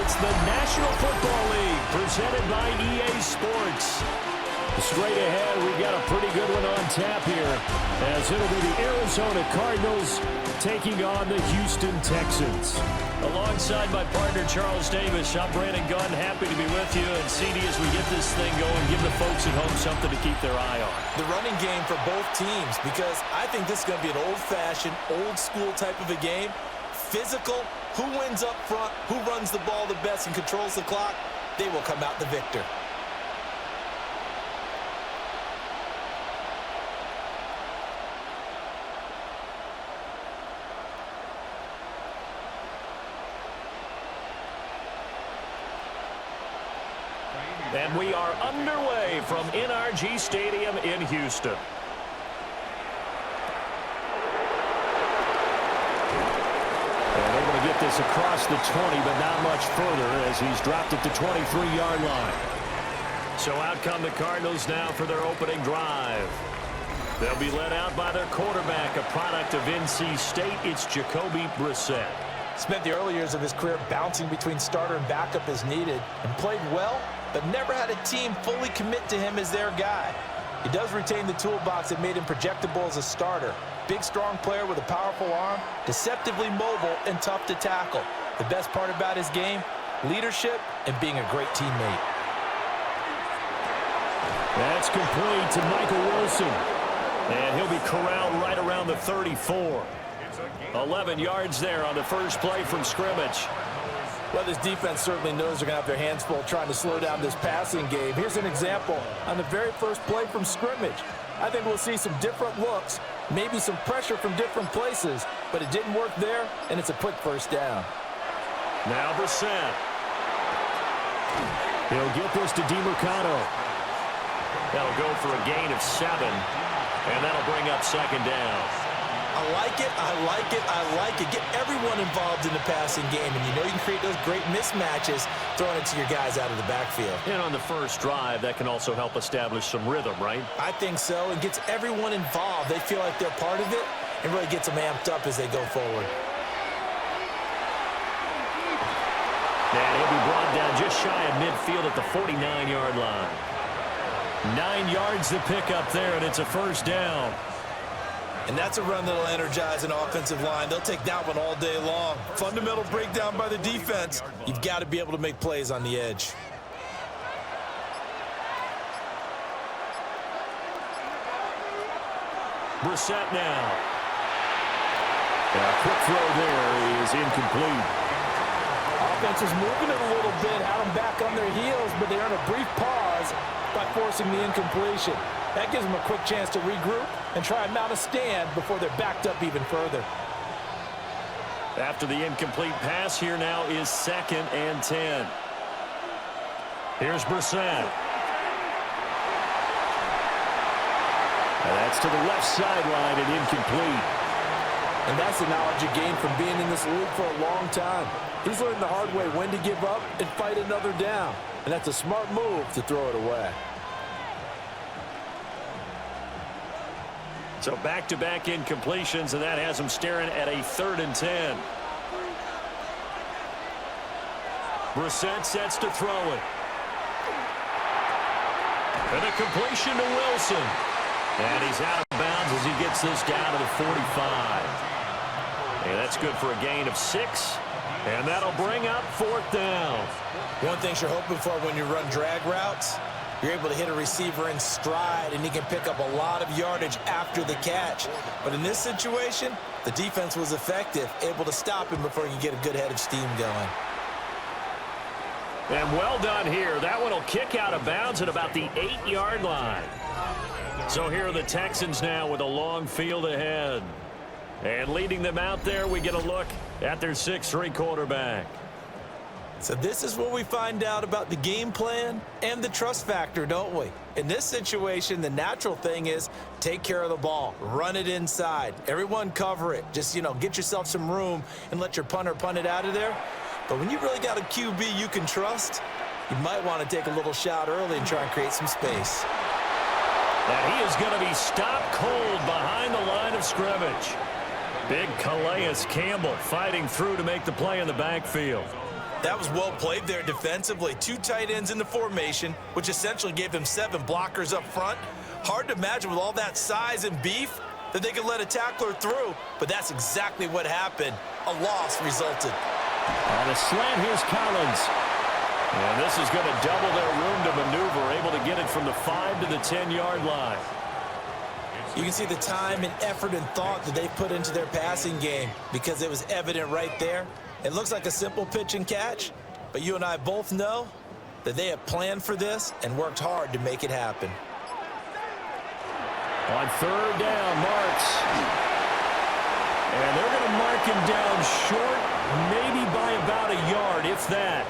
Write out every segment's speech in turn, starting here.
It's the National Football League presented by EA Sports. Straight ahead, we've got a pretty good one on tap here, as it'll be the Arizona Cardinals taking on the Houston Texans. Alongside my partner, Charles Davis, I'm Brandon Gunn, happy to be with you. And CD, as we get this thing going, give the folks at home something to keep their eye on. The running game for both teams, because I think this is going to be an old-fashioned, old-school type of a game. Physical, who wins up front, who runs the ball the best and controls the clock, they will come out the victor. And we are underway from NRG Stadium in Houston. And able to get this across the 20, but not much further as he's dropped it to 23-yard line. So out come the Cardinals now for their opening drive. They'll be led out by their quarterback, a product of NC State. It's Jacoby Brissett. Spent the early years of his career bouncing between starter and backup as needed, and played well, but never had a team fully commit to him as their guy. He does retain the toolbox that made him projectable as a starter. Big, strong player with a powerful arm, deceptively mobile and tough to tackle. The best part about his game, leadership and being a great teammate. That's complete to Michael Wilson. And he'll be corralled right around the 34. 11 yards there on the first play from scrimmage. Well, this defense certainly knows they're going to have their hands full trying to slow down this passing game. Here's an example on the very first play from scrimmage. I think we'll see some different looks, maybe some pressure from different places, but it didn't work there, and it's a quick first down. Now Brissett. He'll get this to DeMercado. That'll go for a gain of 7, and that'll bring up second down. I like it, I like it, I like it. Get everyone involved in the passing game, and you know you can create those great mismatches throwing it to your guys out of the backfield. And on the first drive, that can also help establish some rhythm, right? I think so. It gets everyone involved. They feel like they're part of it, and really gets them amped up as they go forward. And he'll be brought down just shy of midfield at the 49-yard line. 9 yards to pick up there, and it's a first down. And that's a run that'll energize an offensive line. They'll take that one all day long. Fundamental breakdown by the defense. You've got to be able to make plays on the edge. Brissett now. A quick throw there is incomplete. Offense is moving it a little bit, had them back on their heels, but they earn a brief pause by forcing the incompletion. That gives them a quick chance to regroup and try and mount a stand before they're backed up even further. After the incomplete pass, here now is 2nd and 10. Here's Brissett. And that's to the left sideline and incomplete. And that's the knowledge you gain from being in this league for a long time. He's learned the hard way when to give up and fight another down. And that's a smart move to throw it away. So back-to-back incompletions, and that has him staring at a 3rd and 10. Brissett sets to throw it. And a completion to Wilson. And he's out of bounds as he gets this down to the 45. And that's good for a gain of 6. And that'll bring up 4th down. One thing you're hoping for when you run drag routes, you're able to hit a receiver in stride, and he can pick up a lot of yardage after the catch. But in this situation, the defense was effective, able to stop him before he could get a good head of steam going. And well done here. That one will kick out of bounds at about the 8-yard line. So here are the Texans now with a long field ahead. And leading them out there, we get a look at their 6'3" quarterback. So this is where we find out about the game plan and the trust factor, don't we? In this situation, the natural thing is take care of the ball, run it inside, everyone cover it. Just, get yourself some room and let your punter punt it out of there. But when you really got a QB you can trust, you might want to take a little shot early and try and create some space. And he is going to be stopped cold behind the line of scrimmage. Big Calais Campbell fighting through to make the play in the backfield. That was well played there defensively. 2 tight ends in the formation, which essentially gave them 7 blockers up front. Hard to imagine with all that size and beef that they could let a tackler through, but that's exactly what happened. A loss resulted. On a slant, here's Collins. And this is going to double their room to maneuver, able to get it from the 5 to the 10-yard line. You can see the time and effort and thought that they put into their passing game because it was evident right there. It looks like a simple pitch and catch, but you and I both know that they have planned for this and worked hard to make it happen. On 3rd down, Marks. And they're going to mark him down short, maybe by about a yard, if that.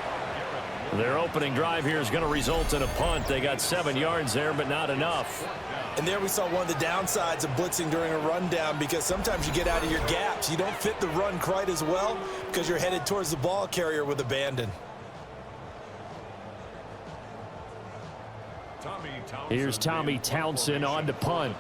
Their opening drive here is going to result in a punt. They got 7 yards there, but not enough. And there we saw one of the downsides of blitzing during a rundown because sometimes you get out of your gaps. You don't fit the run quite as well because you're headed towards the ball carrier with abandon. Here's Tommy Townsend on to punt.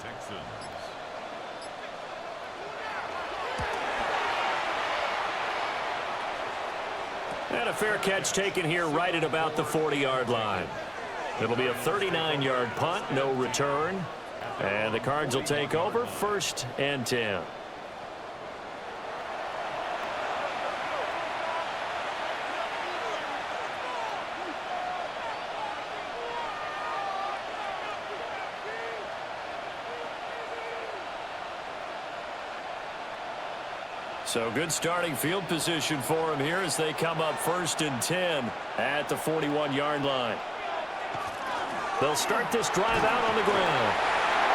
And a fair catch taken here right at about the 40-yard line. It'll be a 39-yard punt, no return. And the Cards will take over, 1st and 10. So good starting field position for him here as they come up 1st and 10 at the 41-yard line. They'll start this drive out on the ground.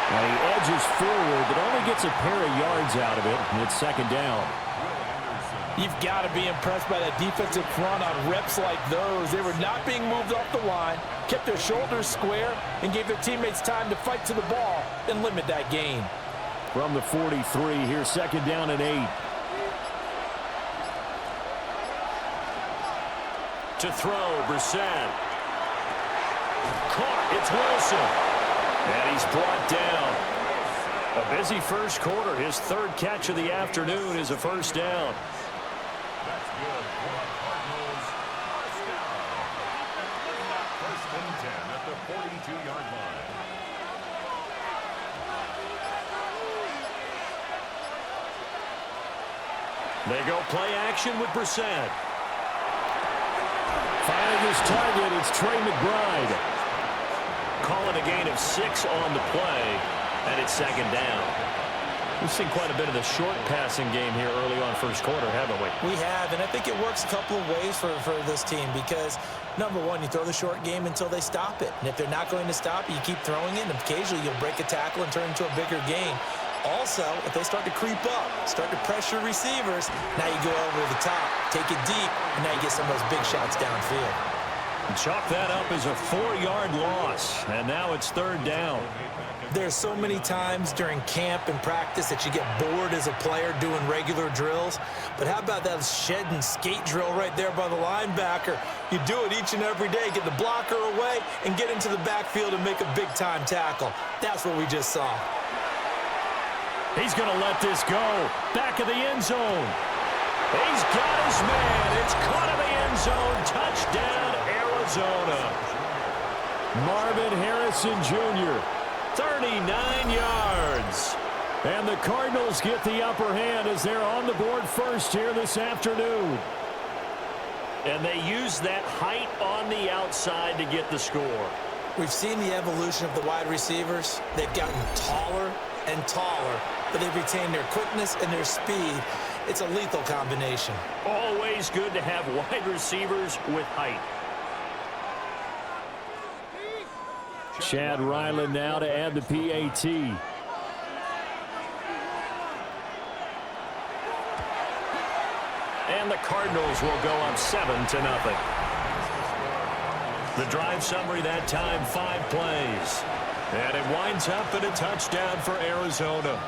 And he edges forward, but only gets a pair of yards out of it, and it's 2nd down. You've got to be impressed by that defensive front on reps like those. They were not being moved off the line, kept their shoulders square, and gave their teammates time to fight to the ball and limit that gain. From the 43, here's 2nd down and 8. To throw, Brissett. Caught, it's Wilson. And he's brought down. A busy first quarter. His 3rd catch of the afternoon is a 1st down. That's good for the Cardinals. 1st down. 1st and 10 at the 42-yard line. They go play action with Brissett. Finding his target, it's Trey McBride. Call it a gain of 6 on the play, and it's 2nd down. We've seen quite a bit of the short passing game here early on 1st quarter, haven't we? We have, and I think it works a couple of ways for this team because, number one, you throw the short game until they stop it. And if they're not going to stop it, you keep throwing it, and occasionally you'll break a tackle and turn into a bigger game. Also, if they start to creep up, start to pressure receivers, now you go over the top, take it deep, and now you get some of those big shots downfield. Chalk that up as a 4-yard loss, and now it's 3rd down. There's so many times during camp and practice that you get bored as a player doing regular drills. But how about that shed and skate drill right there by the linebacker? You do it each and every day, get the blocker away and get into the backfield and make a big-time tackle. That's what we just saw. He's going to let this go. Back of the end zone. He's got his man. It's caught in the end zone. Touchdown, Arizona. Marvin Harrison Jr., 39 yards. And the Cardinals get the upper hand as they're on the board first here this afternoon. And they use that height on the outside to get the score. We've seen the evolution of the wide receivers. They've gotten taller and taller, but they've retained their quickness and their speed. It's a lethal combination. Always good to have wide receivers with height. Chad Ryland now to add the PAT. And the Cardinals will go up 7-0. The drive summary that time, 5 plays. And it winds up in a touchdown for Arizona.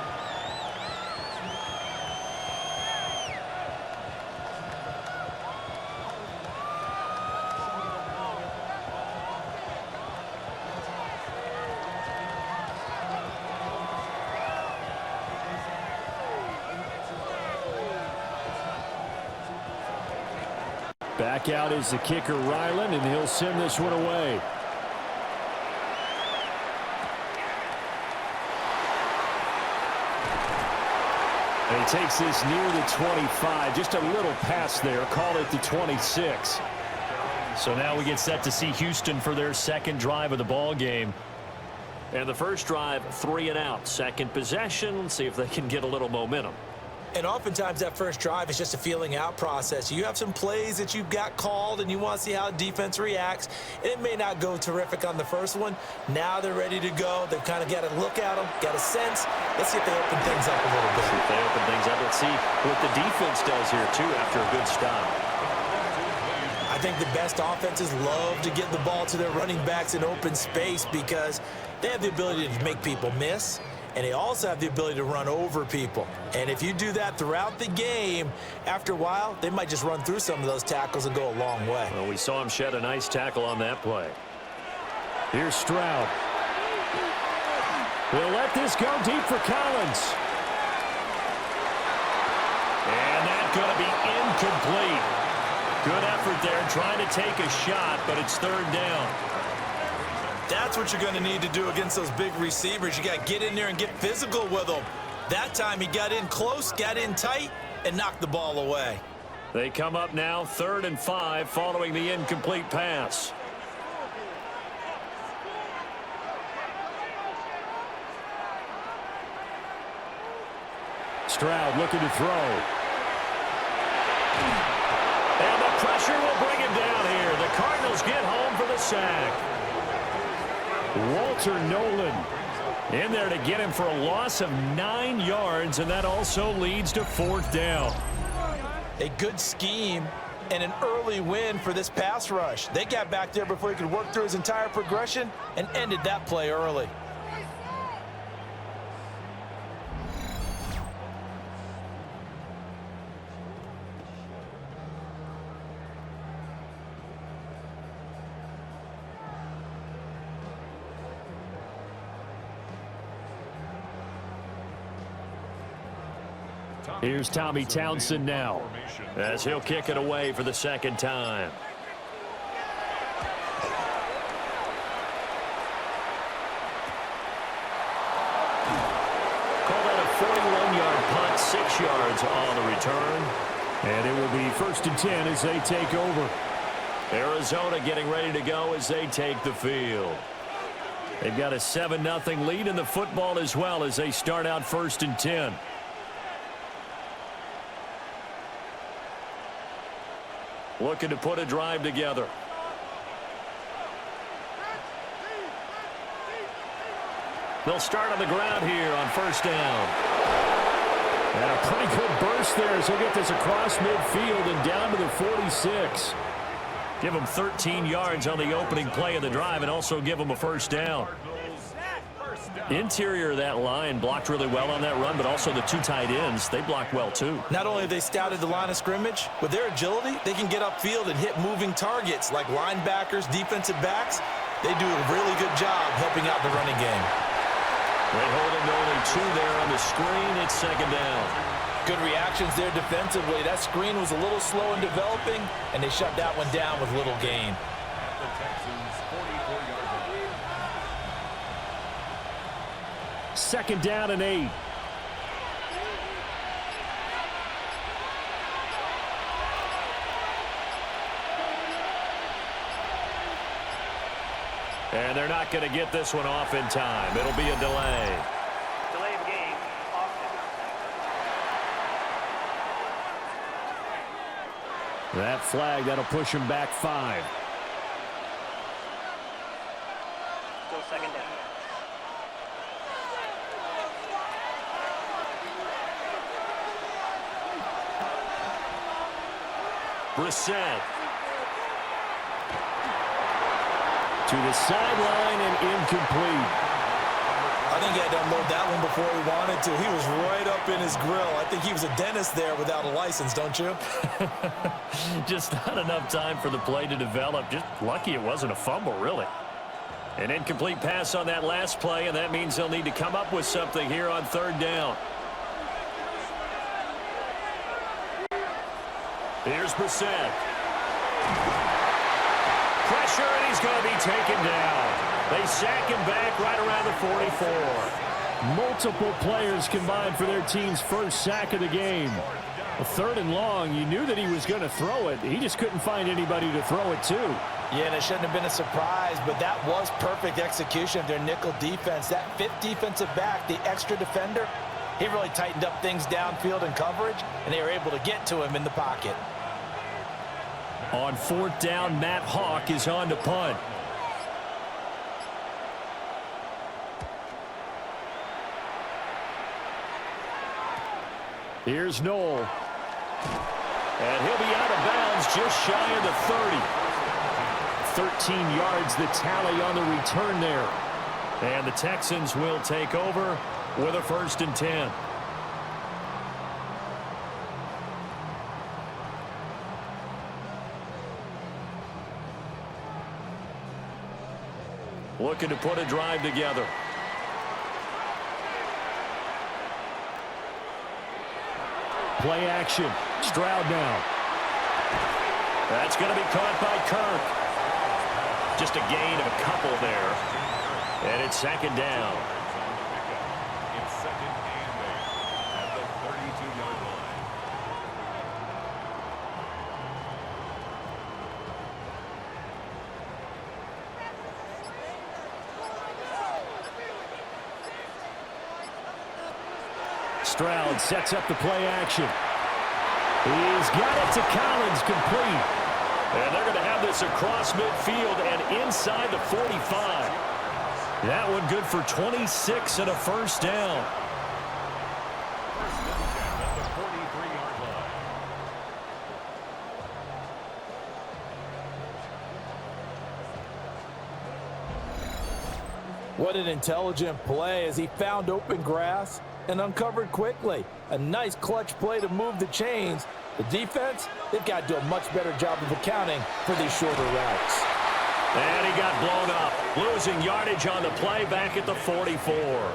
Back out is the kicker, Ryland, and he'll send this one away. And he takes this near the 25. Just a little pass there. Call it the 26. So now we get set to see Houston for their second drive of the ball game. And the first drive, 3 and out. Second possession. Let's see if they can get a little momentum. And oftentimes that first drive is just a feeling out process. You have some plays that you've got called and you want to see how defense reacts. And it may not go terrific on the first one. Now they're ready to go. They've kind of got a look at them, got a sense. Let's see if they open things up a little bit. See if they open things up. Let's see what the defense does here, too, after a good stop. I think the best offenses love to get the ball to their running backs in open space because they have the ability to make people miss, and they also have the ability to run over people. And if you do that throughout the game, after a while, they might just run through some of those tackles and go a long way. Well, we saw him shed a nice tackle on that play. Here's Stroud. We'll let this go deep for Collins. And that's going to be incomplete. Good effort there, trying to take a shot, but it's third down. That's what you're going to need to do against those big receivers. You got to get in there and get physical with them. That time he got in close, got in tight, and knocked the ball away. They come up now 3rd and 5 following the incomplete pass. Stroud looking to throw. And the pressure will bring him down here. The Cardinals get home for the sack. Walter Nolan in there to get him for a loss of 9 yards, and that also leads to 4th down. A good scheme and an early win for this pass rush. They got back there before he could work through his entire progression and ended that play early. Here's Tommy Townsend now, as he'll kick it away for the second time. Call that a 41-yard punt, 6 yards on the return. and it will be 1st and 10 as they take over. Arizona getting ready to go as they take the field. They've got a 7-0 lead in the football as well as they start out 1st and 10. Looking to put a drive together. They'll start on the ground here on 1st down. And a pretty good burst there as he'll get this across midfield and down to the 46. Give them 13 yards on the opening play of the drive and also give them a 1st down. Interior of that line blocked really well on that run, but also the 2 tight ends, they blocked well too. Not only have they scouted the line of scrimmage, with their agility, they can get upfield and hit moving targets like linebackers, defensive backs. They do a really good job helping out the running game. They hold him to only 2 there on the screen. It's 2nd down. Good reactions there defensively. That screen was a little slow in developing, and they shut that one down with little gain. The Texans 44-yard line. 2nd down and 8. And they're not going to get this one off in time. It'll be a delay. Delay of game. That flag, that'll push him back 5. Still 2nd down. Brissett. To the sideline and incomplete. I think he had to unload that one before he wanted to. He was right up in his grill. I think he was a dentist there without a license, don't you? Just not enough time for the play to develop. Just lucky it wasn't a fumble, really. An incomplete pass on that last play, and that means they'll need to come up with something here on 3rd down. Here's Brissett. he's going to be taken down. They sack him back right around the 44. Multiple players combined for their team's first sack of the game. A 3rd and long, you knew that he was going to throw it. He just couldn't find anybody to throw it to. Yeah, and it shouldn't have been a surprise, but that was perfect execution of their nickel defense. That 5th defensive back, the extra defender, he really tightened up things downfield in coverage, and they were able to get to him in the pocket. On 4th down, Matt Hawk is on to punt. Here's Noel. And he'll be out of bounds just shy of the 30. 13 yards the tally on the return there. And the Texans will take over with a 1st and 10. Looking to put a drive together. Play action. Stroud now. That's going to be caught by Kirk. Just a gain of a couple there. And it's 2nd down. It's 2nd and 8 at the 32-yard line. Stroud sets up the play action. He's got it to Collins, complete. And they're going to have this across midfield and inside the 45. That one good for 26 and a 1st down. 1st and 10 at the 43-yard line. What an intelligent play as he found open grass and uncovered quickly. A nice clutch play to move the chains. The defense, they've got to do a much better job of accounting for these shorter routes. And he got blown up, losing yardage on the play back at the 44.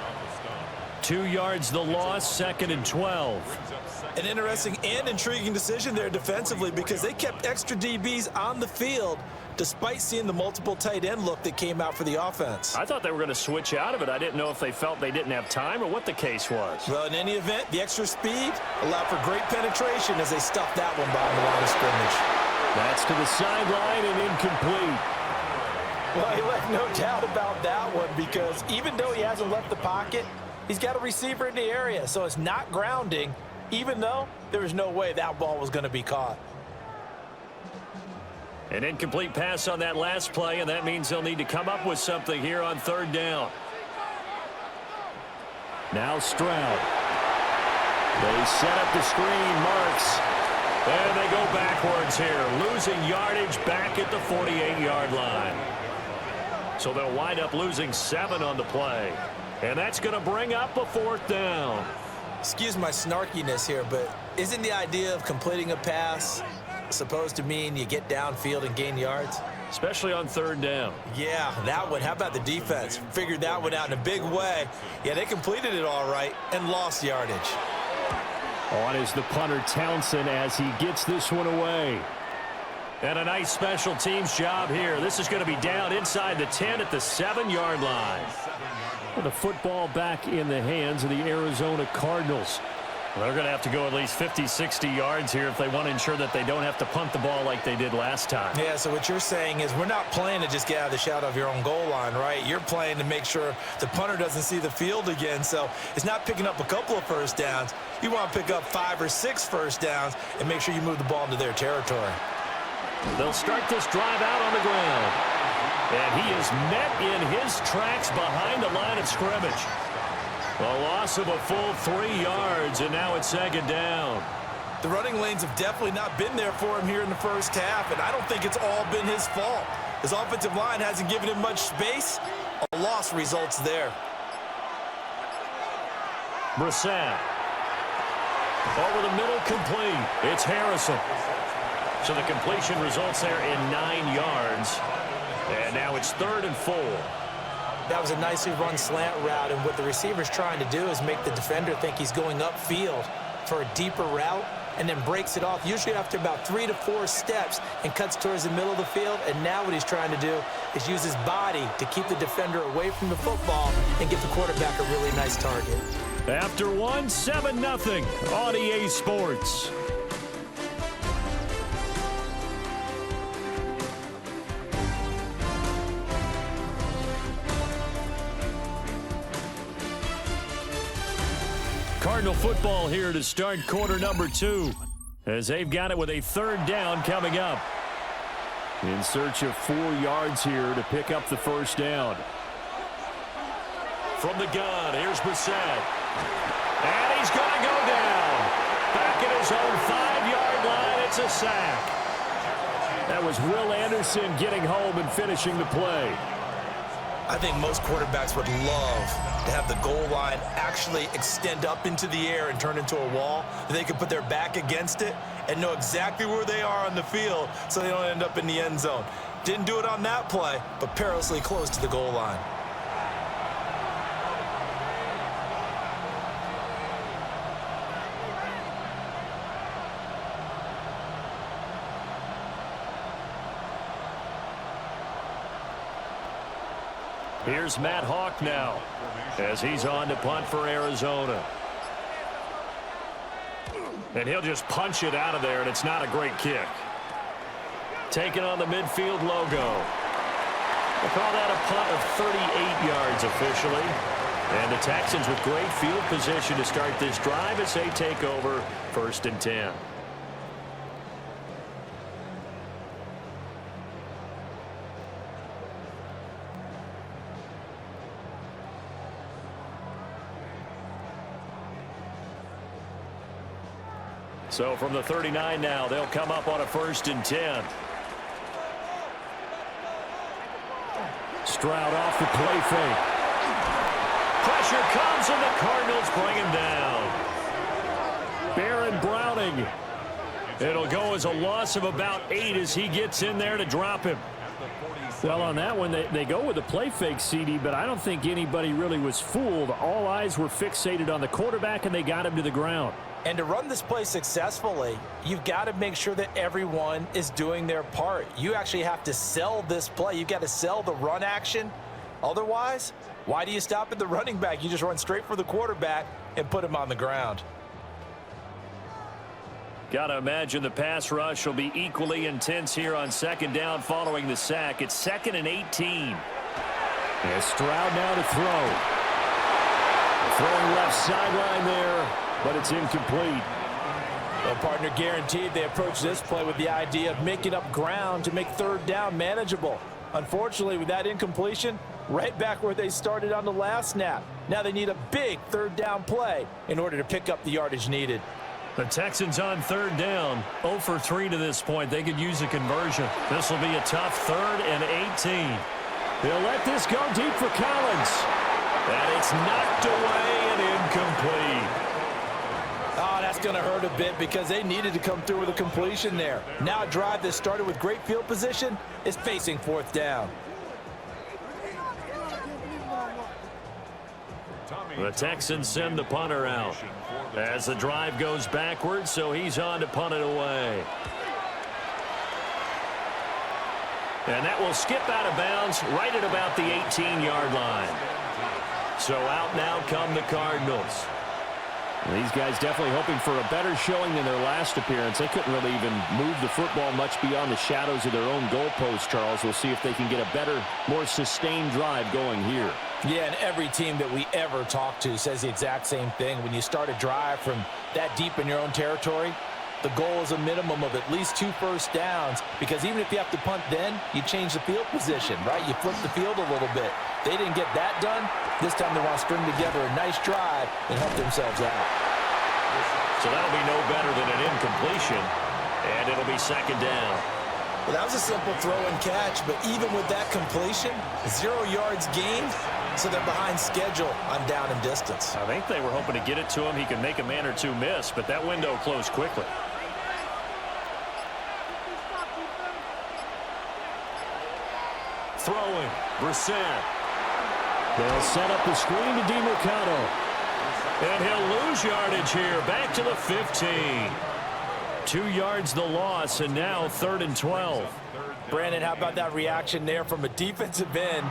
2 yards the loss, 2nd and 12. An interesting and intriguing decision there defensively because they kept extra DBs on the field despite seeing the multiple tight end look that came out for the offense. I thought they were going to switch out of it. I didn't know if they felt they didn't have time or what the case was. Well, in any event, the extra speed allowed for great penetration as they stuffed that one behind the line of scrimmage. That's to the sideline and incomplete. Well, he left no doubt about that one because even though he hasn't left the pocket, he's got a receiver in the area, so it's not grounding, even though there was no way that ball was going to be caught. An incomplete pass on that last play, and that means they'll need to come up with something here on 3rd down. Now Stroud. They set up the screen, Marks. And they go backwards here, losing yardage back at the 48-yard line. So they'll wind up losing 7 on the play. And that's going to bring up a 4th down. Excuse my snarkiness here, but isn't the idea of completing a pass supposed to mean you get downfield and gain yards? Especially on 3rd down. Yeah, that one. How about the defense? Figured that one out in a big way. Yeah, they completed it all right and lost yardage. On is the punter Townsend as he gets this one away. And a nice special teams job here. This is going to be down inside the 10 at the 7-yard line. With the football back in the hands of the Arizona Cardinals. Well, they're going to have to go at least 50, 60 yards here if they want to ensure that they don't have to punt the ball like they did last time. Yeah, so what you're saying is we're not playing to just get out of the shadow of your own goal line, right? You're playing to make sure the punter doesn't see the field again. So it's not picking up a couple of first downs. You want to pick up 5 or 6 first downs and make sure you move the ball into their territory. They'll start this drive out on the ground. And he is met in his tracks behind the line of scrimmage. A loss of a full 3 yards, and now it's 2nd down. The running lanes have definitely not been there for him here in the first half, and I don't think it's all been his fault. His offensive line hasn't given him much space. A loss results there. Brissett. Over the middle, complete. It's Harrison. So the completion results there in 9 yards. And now it's 3rd and 4. That was a nicely run slant route, and what the receiver's trying to do is make the defender think he's going upfield for a deeper route, and then breaks it off, usually after about 3 to 4 steps, and cuts towards the middle of the field. And now what he's trying to do is use his body to keep the defender away from the football and give the quarterback a really nice target. After one, 7-0 on EA Sports. Cardinal football here to start quarter number 2, as they've got it with a 3rd down coming up. In search of 4 yards here to pick up the 1st down. From the gun, here's Brissett. And he's going to go down. Back at his own 5-yard line, it's a sack. That was Will Anderson getting home and finishing the play. I think most quarterbacks would love to have the goal line actually extend up into the air and turn into a wall. They could put their back against it and know exactly where they are on the field so they don't end up in the end zone. Didn't do it on that play, but perilously close to the goal line. Here's Matt Hawk now as he's on to punt for Arizona. And he'll just punch it out of there, and it's not a great kick. Taking on the midfield logo. We'll call that a punt of 38 yards officially. And the Texans with great field position to start this drive as they take over 1st and 10. So from the 39 now, they'll come up on a 1st and 10. Stroud off the play fake. Pressure comes, and the Cardinals bring him down. Baron Browning. It'll go as a loss of about 8 as he gets in there to drop him. Well, on that one, they go with the play fake, CD, but I don't think anybody really was fooled. All eyes were fixated on the quarterback, and they got him to the ground. And to run this play successfully, you've got to make sure that everyone is doing their part. You actually have to sell this play. You've got to sell the run action. Otherwise, why do you stop at the running back? You just run straight for the quarterback and put him on the ground. Got to imagine the pass rush will be equally intense here on 2nd down following the sack. It's 2nd and 18. And Stroud now to throw. Throwing left sideline there, but it's incomplete. Well, partner, guaranteed they approach this play with the idea of making up ground to make 3rd down manageable. Unfortunately, with that incompletion, right back where they started on the last snap. Now they need a big 3rd down play in order to pick up the yardage needed. The Texans on 3rd down, 0 for 3 to this point. They could use a conversion. This will be a tough 3rd and 18. They'll let this go deep for Collins. And it's knocked away and incomplete. Oh, that's going to hurt a bit because they needed to come through with a completion there. Now a drive that started with great field position is facing 4th down. The Texans send the punter out as the drive goes backwards, so he's on to punt it away. And that will skip out of bounds right at about the 18-yard line. So out now come the Cardinals. These guys definitely hoping for a better showing than their last appearance. They couldn't really even move the football much beyond the shadows of their own goalpost, Charles. We'll see if they can get a better, more sustained drive going here. Yeah, and every team that we ever talk to says the exact same thing. When you start a drive from that deep in your own territory, the goal is a minimum of at least 2 first downs, because even if you have to punt then, you change the field position, right? You flip the field a little bit. They didn't get that done. This time they want to string together a nice drive and help themselves out. So that'll be no better than an incompletion, and it'll be 2nd down. Well, that was a simple throw and catch, but even with that completion, 0 yards gained, so they're behind schedule on down and distance. I think they were hoping to get it to him. He could make a man or two miss, but that window closed quickly. Throwing, Brissett. They'll set up the screen to DeMercado. And he'll lose yardage here, back to the 15. 2 yards the loss, and now 3rd and 12. Brandon, how about that reaction there from a defensive end?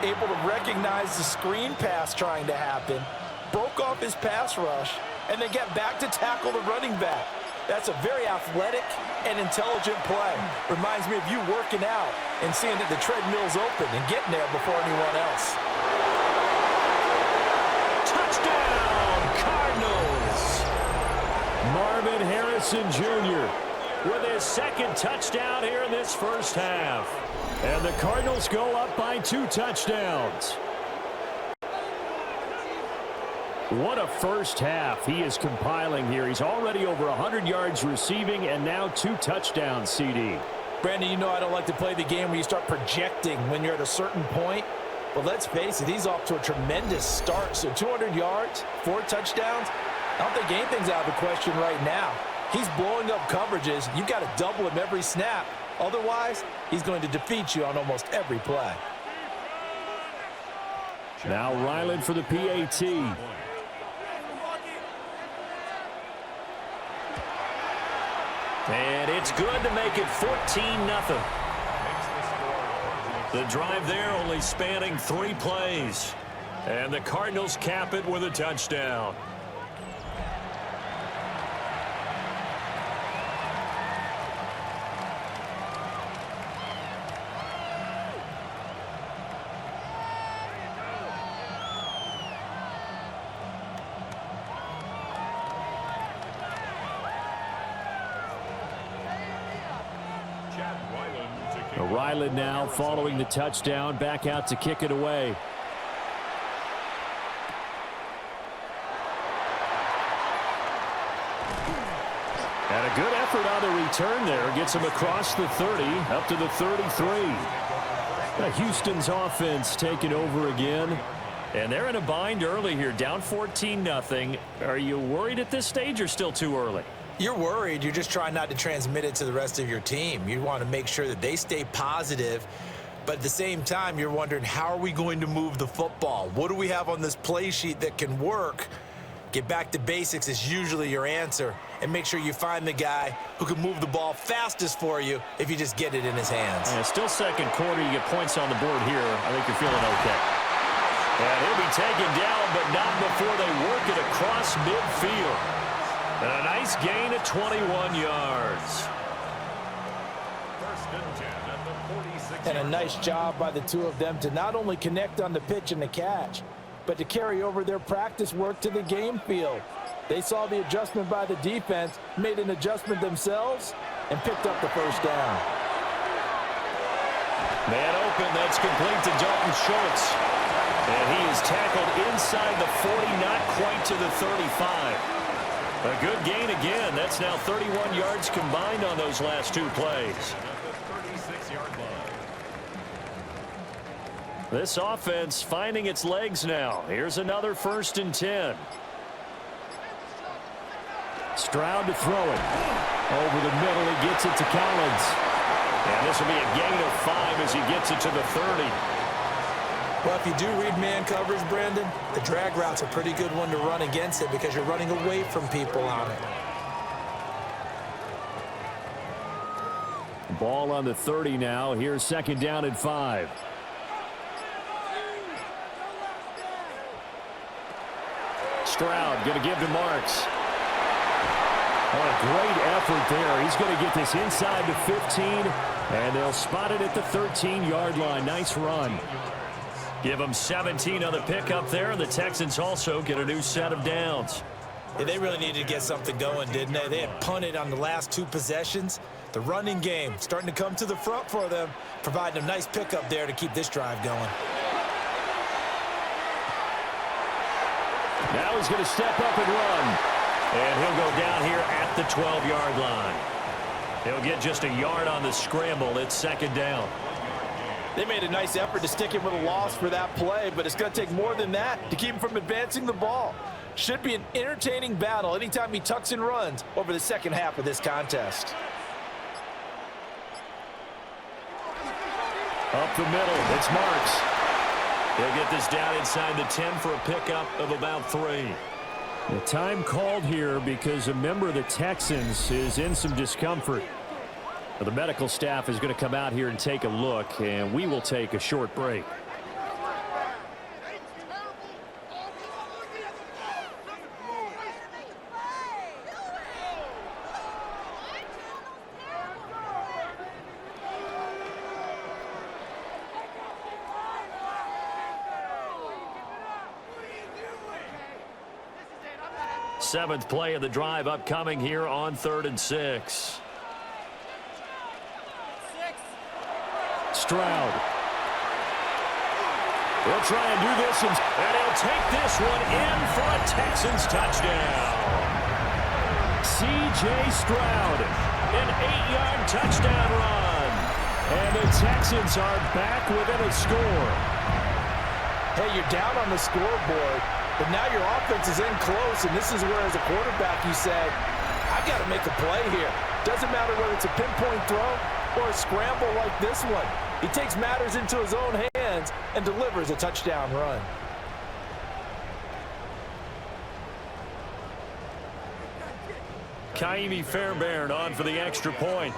Able to recognize the screen pass trying to happen, broke off his pass rush, and then get back to tackle the running back. That's a very athletic and intelligent play. Reminds me of you working out and seeing that the treadmill's open and getting there before anyone else. Touchdown, Cardinals! Marvin Harrison Jr. with his 2nd touchdown here in this first half. And the Cardinals go up by 2 touchdowns. What a first half he is compiling here. He's already over 100 yards receiving and now 2 touchdowns, CD. Brandon, you know I don't like to play the game where you start projecting when you're at a certain point. But let's face it, he's off to a tremendous start. So 200 yards, 4 touchdowns. I don't think anything's out of the question right now. He's blowing up coverages. You've got to double him every snap. Otherwise, he's going to defeat you on almost every play. Now Ryland for the PAT. And it's good to make it 14-0. The drive there only spanning 3 plays. And the Cardinals cap it with a touchdown. Ryland now following the touchdown, back out to kick it away. And a good effort on the return there. Gets him across the 30, up to the 33. Houston's offense taking over again. And they're in a bind early here, down 14-0. Are you worried at this stage or still too early? You're worried. You're just trying not to transmit it to the rest of your team. You want to make sure that they stay positive. But at the same time, you're wondering, how are we going to move the football? What do we have on this play sheet that can work? Get back to basics is usually your answer. And make sure you find the guy who can move the ball fastest for you if you just get it in his hands. Yeah, still 2nd quarter. You get points on the board here. I think you're feeling okay. And he'll be taken down, but not before they work it across midfield. And a nice gain of 21 yards. And a nice job by the two of them to not only connect on the pitch and the catch, but to carry over their practice work to the game field. They saw the adjustment by the defense, made an adjustment themselves, and picked up the first down. Man open, that's complete to Dalton Schultz. And he is tackled inside the 40, not quite to the 35. A good gain again. That's now 31 yards combined on those last 2 plays. This offense finding its legs now. Here's another 1st and 10. Stroud to throw it. Over the middle, he gets it to Collins. And this will be a gain of 5 as he gets it to the 30. Well, if you do read man coverage, Brandon, the drag route's a pretty good one to run against it because you're running away from people on it. Ball on the 30 now. Here's 2nd down and 5. Stroud going to give to Marks. Oh, a great effort there. He's going to get this inside the 15, and they'll spot it at the 13-yard line. Nice run. Give them 17 on the pickup there, and the Texans also get a new set of downs. Yeah, they really needed to get something going, didn't they? They had punted on the last 2 possessions. The running game starting to come to the front for them, providing a nice pickup there to keep this drive going. Now he's going to step up and run. And he'll go down here at the 12-yard line. He'll get just a yard on the scramble. It's 2nd down. They made a nice effort to stick him with a loss for that play, but it's going to take more than that to keep him from advancing the ball. Should be an entertaining battle anytime he tucks and runs over the second half of this contest. Up the middle, it's Marks. He'll get this down inside the 10 for a pickup of about 3. The time called here because a member of the Texans is in some discomfort. The medical staff is going to come out here and take a look, and we will take a short break. Seventh play of the drive upcoming here on 3rd and 6. Stroud. They'll try and do this, and he'll take this one in for a Texans touchdown. C.J. Stroud, an 8-yard touchdown run. And the Texans are back within a score. Hey, you're down on the scoreboard, but now your offense is in close, and this is where, as a quarterback, you say, I got to make a play here. Doesn't matter whether it's a pinpoint throw or a scramble like this one. He takes matters into his own hands and delivers a touchdown run. Kaimi Fairbairn on for the extra point.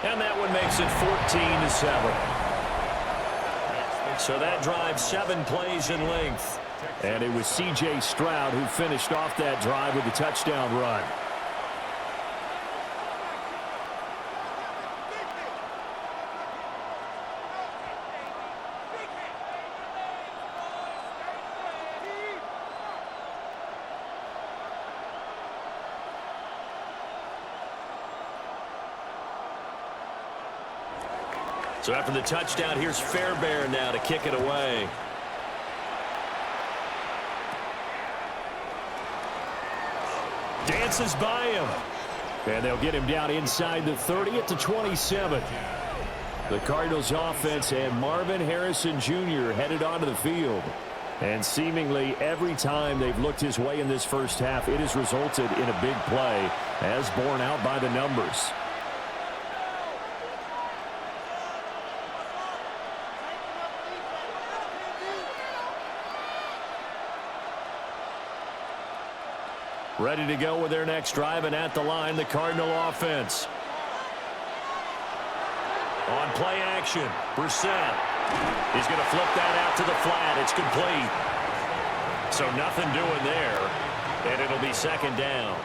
And that one makes it 14-7. So that drive 7 plays in length. And it was C.J. Stroud who finished off that drive with a touchdown run. So after the touchdown, here's Fairbairn now to kick it away. Dances by him. And they'll get him down inside the 30 at the 27. The Cardinals offense and Marvin Harrison Jr. headed onto the field. And seemingly every time they've looked his way in this first half, it has resulted in a big play, as borne out by the numbers. Ready to go with their next drive, and at the line, the Cardinal offense. On play action, Brissett. He's going to flip that out to the flat. It's complete. So nothing doing there, and it'll be 2nd down.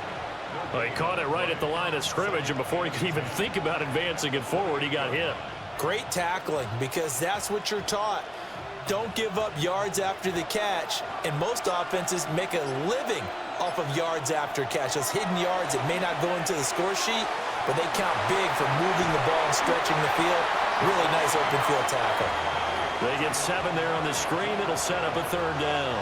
Well, he caught it right at the line of scrimmage, and before he could even think about advancing it forward, he got hit. Great tackling, because that's what you're taught. Don't give up yards after the catch, and most offenses make a living off of yards after catch. Those hidden yards that may not go into the score sheet, but they count big for moving the ball and stretching the field. Really nice open field tackle. They get 7 there on the screen. It'll set up a 3rd down.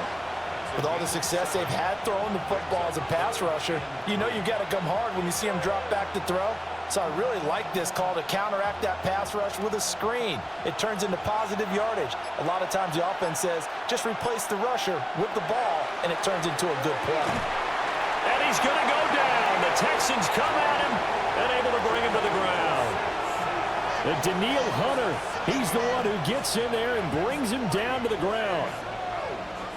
With all the success they've had throwing the football as a pass rusher, you know you've got to come hard when you see them drop back to throw. So I really like this call to counteract that pass rush with a screen. It turns into positive yardage. A lot of times the offense says, just replace the rusher with the ball, and it turns into a good play. And he's going to go down. The Texans come at him and able to bring him to the ground. And Danielle Hunter, he's the one who gets in there and brings him down to the ground.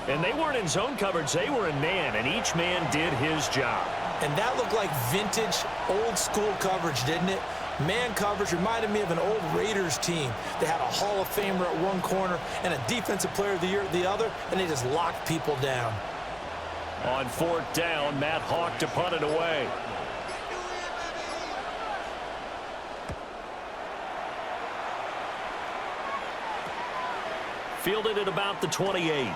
And they weren't in zone coverage. They were in man, and each man did his job. And that looked like vintage, old-school coverage, didn't it? Man coverage reminded me of an old Raiders team. They had a Hall of Famer at one corner and a Defensive Player of the Year at the other, and they just locked people down. On 4th down, Matt Hawk to punt it away. Fielded at about the 28.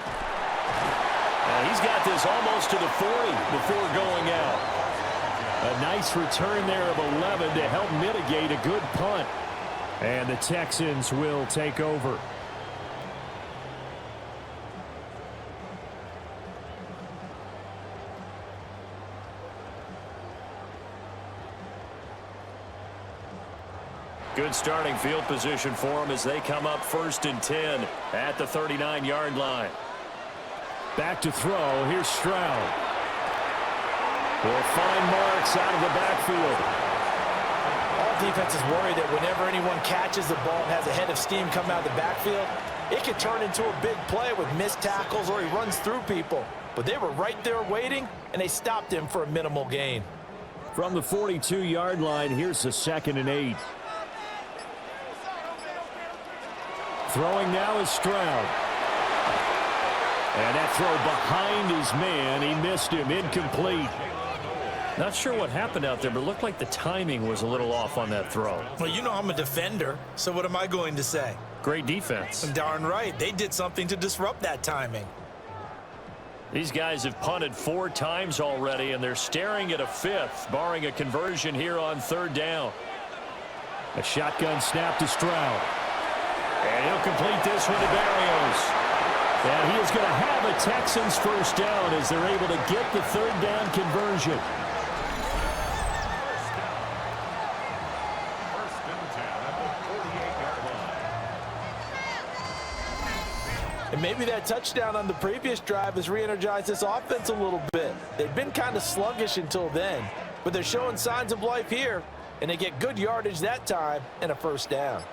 He's got this almost to the 40 before going out. A nice return there of 11 to help mitigate a good punt. And the Texans will take over. Good starting field position for them as they come up 1st and 10 at the 39-yard line. Back to throw. Here's Stroud. Will find Marks out of the backfield. All defenses worry that whenever anyone catches the ball and has a head of steam coming out of the backfield, It could turn into a big play with missed tackles or he runs through people. But they were right there waiting, and they stopped him for a minimal gain. From the 42-yard line, here's the 2nd and 8. Throwing now is Stroud. And that throw behind his man. He missed him. Incomplete. Not sure what happened out there, but it looked like the timing was a little off on that throw. Well, you know I'm a defender, so what am I going to say? Great defense. Darn right. They did something to disrupt that timing. These guys have punted 4 times already, and they're staring at a 5th, barring a conversion here on 3rd down. A shotgun snap to Stroud. And he'll complete this one to Barrios. And he is going to have a Texans first down as they're able to get the 3rd down conversion. First and 10 at the 48-yard line. And maybe that touchdown on the previous drive has re-energized this offense a little bit. They've been kind of sluggish until then, but they're showing signs of life here, and they get good yardage that time and a first down.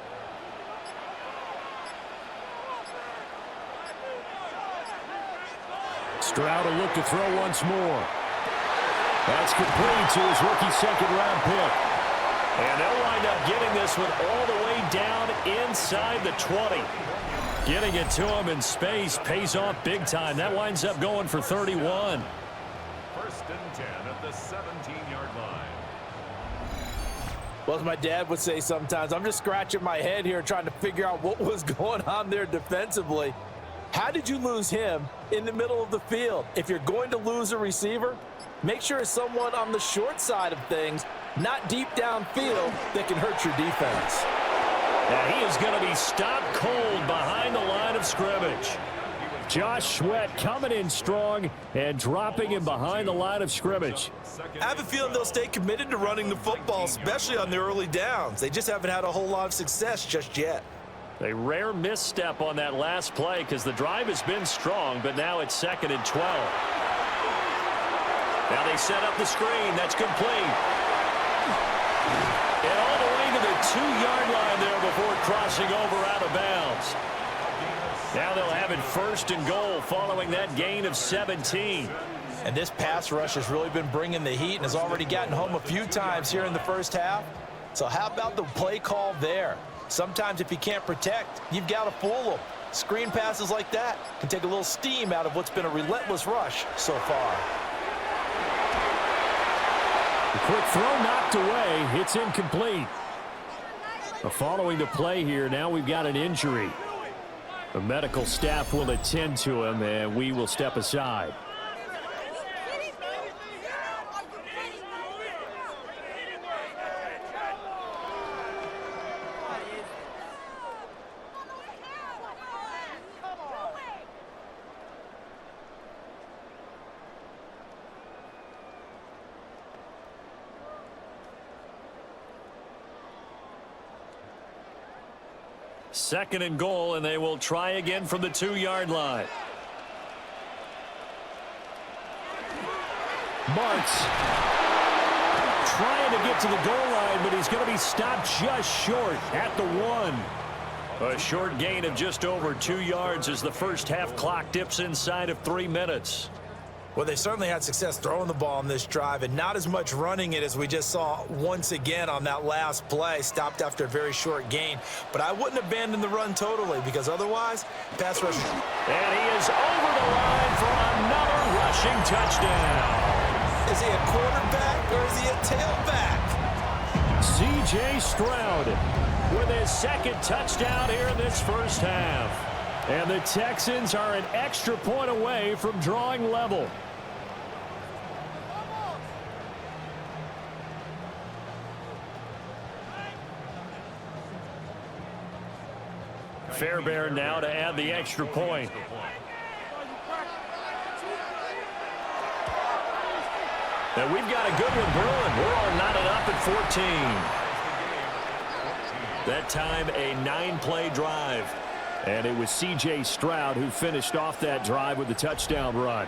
Stroud will look to throw once more. That's complete to his rookie 2nd-round pick. And they'll wind up getting this one all the way down inside the 20. Getting it to him in space pays off big time. That winds up going for 31. First and 10 at the 17-yard line. Well, as my dad would say sometimes, I'm just scratching my head here trying to figure out what was going on there defensively. How did you lose him in the middle of the field? If you're going to lose a receiver, make sure it's someone on the short side of things, not deep downfield, that can hurt your defense. And he is going to be stopped cold behind the line of scrimmage. Josh Sweat coming in strong and dropping him behind the line of scrimmage. I have a feeling they'll stay committed to running the football, especially on the early downs. They just haven't had a whole lot of success just yet. A rare misstep on that last play because the drive has been strong, but now it's 2nd and 12. Now they set up the screen. That's complete. And all the way to the 2-yard line there before crossing over out of bounds. Now they'll have it 1st and goal following that gain of 17. And this pass rush has really been bringing the heat and has already gotten home a few times here in the first half. So how about the play call there? Sometimes if you can't protect, you've got to fool them. Screen passes like that can take a little steam out of what's been a relentless rush so far. The quick throw knocked away. It's incomplete. Following the play here, now we've got an injury. The medical staff will attend to him, and we will step aside. Second and goal, and they will try again from the 2-yard line. Marks trying to get to the goal line, but he's going to be stopped just short at the 1. A short gain of just over 2 yards as the first half clock dips inside of 3 minutes. Well, they certainly had success throwing the ball on this drive and not as much running it as we just saw once again on that last play. Stopped after a very short gain. But I wouldn't abandon the run totally because otherwise, pass rush. And he is over the line for another rushing touchdown. Is he a quarterback or is he a tailback? C.J. Stroud With his 2nd touchdown here in this first half. And the Texans are an extra point away from drawing level. Fairbairn now to add the extra point. And we've got a good one brewing. We're all knotted up at 14. That time a 9-play drive. And it was C.J. Stroud who finished off that drive with the touchdown run.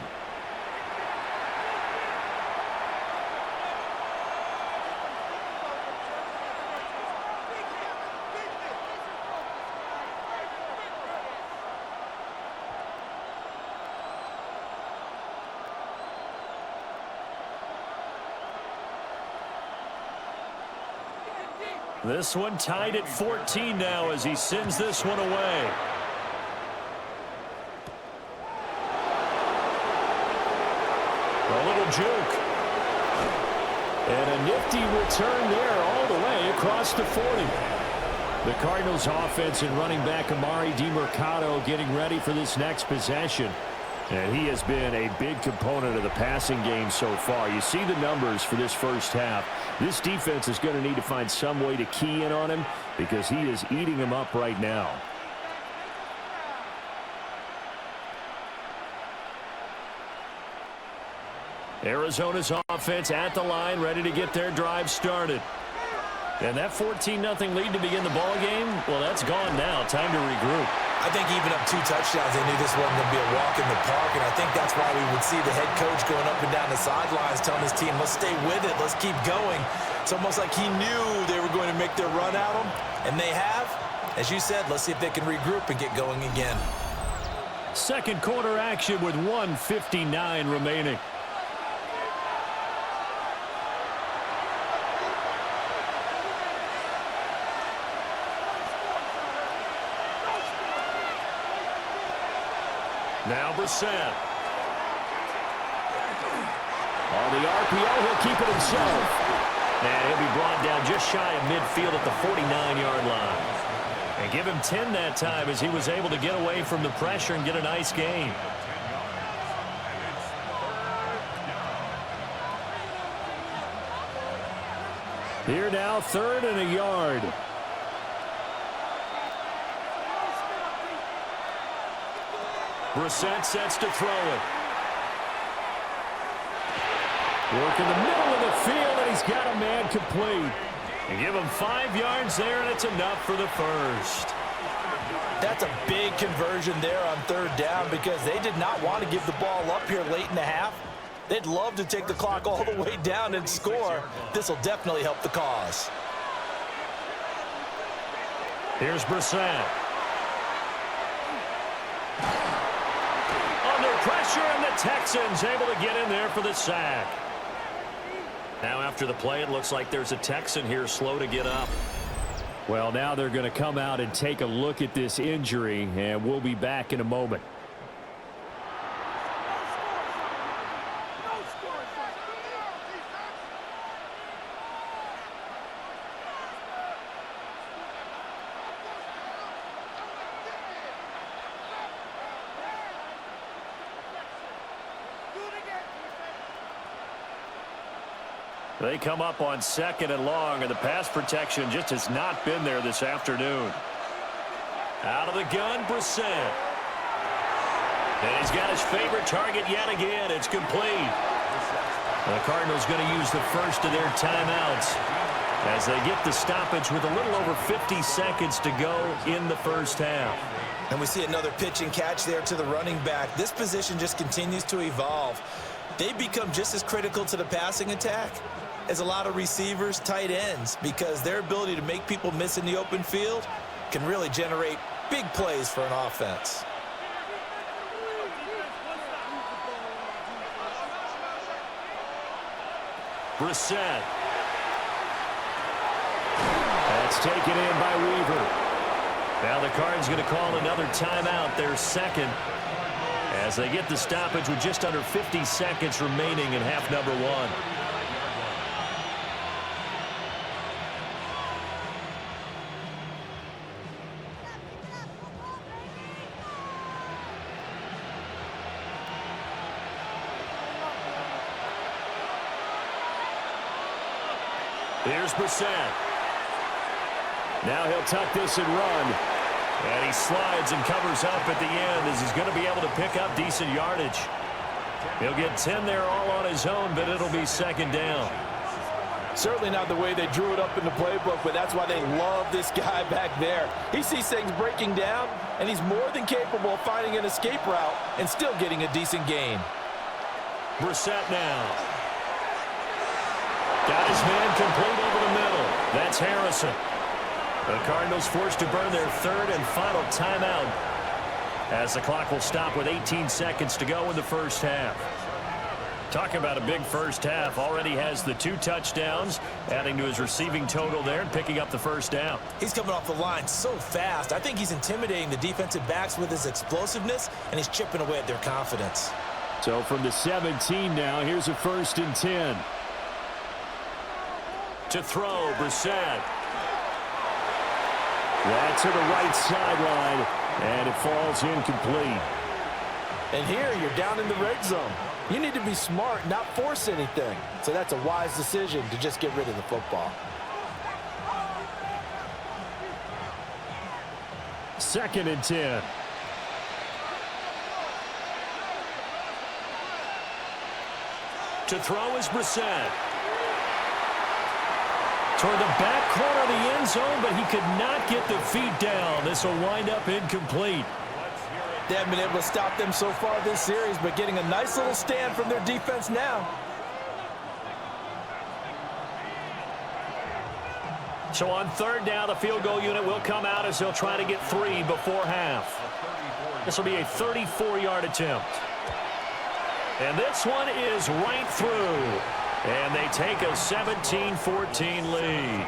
This one tied at 14 now as he sends this one away. A little juke. And a nifty return there all the way across the 40. The Cardinals offense and running back Amari DiMercato getting ready for this next possession. And he has been a big component of the passing game so far. You see the numbers for this first half. This defense is going to need to find some way to key in on him because he is eating them up right now. Arizona's offense at the line, ready to get their drive started. And that 14-0 lead to begin the ball game, well, that's gone now. Time to regroup. I think even up 2 touchdowns, they knew this wasn't going to be a walk in the park, and I think that's why we would see the head coach going up and down the sidelines telling his team, let's stay with it, let's keep going. It's almost like he knew they were going to make their run at him, and they have. As you said, let's see if they can regroup and get going again. Second quarter action with 1:59 remaining. Now Brissett. On the RPO, he'll keep it himself. And he'll be brought down just shy of midfield at the 49-yard line. And give him 10 that time as he was able to get away from the pressure and get a nice gain. Here now, 3rd and a yard. Brissett sets to throw it. Work in the middle of the field, and he's got a man complete. And give him 5 yards there, and it's enough for the first. That's a big conversion there on 3rd down because they did not want to give the ball up here late in the half. They'd love to take the clock all the way down and score. This will definitely help the cause. Here's Brissett. Pressure, and the Texans able to get in there for the sack. Now after the play, it looks like there's a Texan here slow to get up. Well, now they're going to come out and take a look at this injury, and we'll be back in a moment. They come up on 2nd and long, and the pass protection just has not been there this afternoon. Out of the gun, Brissett. And he's got his favorite target yet again. It's complete. The Cardinals going to use the first of their timeouts as they get the stoppage with a little over 50 seconds to go in the first half. And we see another pitch and catch there to the running back. This position just continues to evolve. They become just as critical to the passing attack as a lot of receivers, tight ends, because their ability to make people miss in the open field can really generate big plays for an offense. Brissett. That's taken in by Weaver. Now the Cards going to call another timeout, their second, as they get the stoppage with just under 50 seconds remaining in half number 1. Here's Brissett. Now he'll tuck this and run. And he slides and covers up at the end as he's going to be able to pick up decent yardage. He'll get 10 there all on his own, but it'll be 2nd down. Certainly not the way they drew it up in the playbook, but that's why they love this guy back there. He sees things breaking down, and he's more than capable of finding an escape route and still getting a decent gain. Brissett now. Got his man complete over the middle. That's Harrison. The Cardinals forced to burn their 3rd and final timeout as the clock will stop with 18 seconds to go in the first half. Talking about a big first half. Already has the 2 touchdowns, adding to his receiving total there and picking up the first down. He's coming off the line so fast. I think he's intimidating the defensive backs with his explosiveness, and he's chipping away at their confidence. So from the 17 now, here's a 1st and 10. To throw, Brissett. That's to the right sideline, and it falls incomplete. And here you're down in the red zone. You need to be smart, not force anything. So that's a wise decision to just get rid of the football. 2nd and 10. To throw is Brissett. Toward the back corner of the end zone, but he could not get the feet down. This will wind up incomplete. They haven't been able to stop them so far this series, but getting a nice little stand from their defense now. So on 3rd down, the field goal unit will come out as they'll try to get 3 before half. This will be a 34-yard attempt. And this one is right through. And they take a 17-14 lead.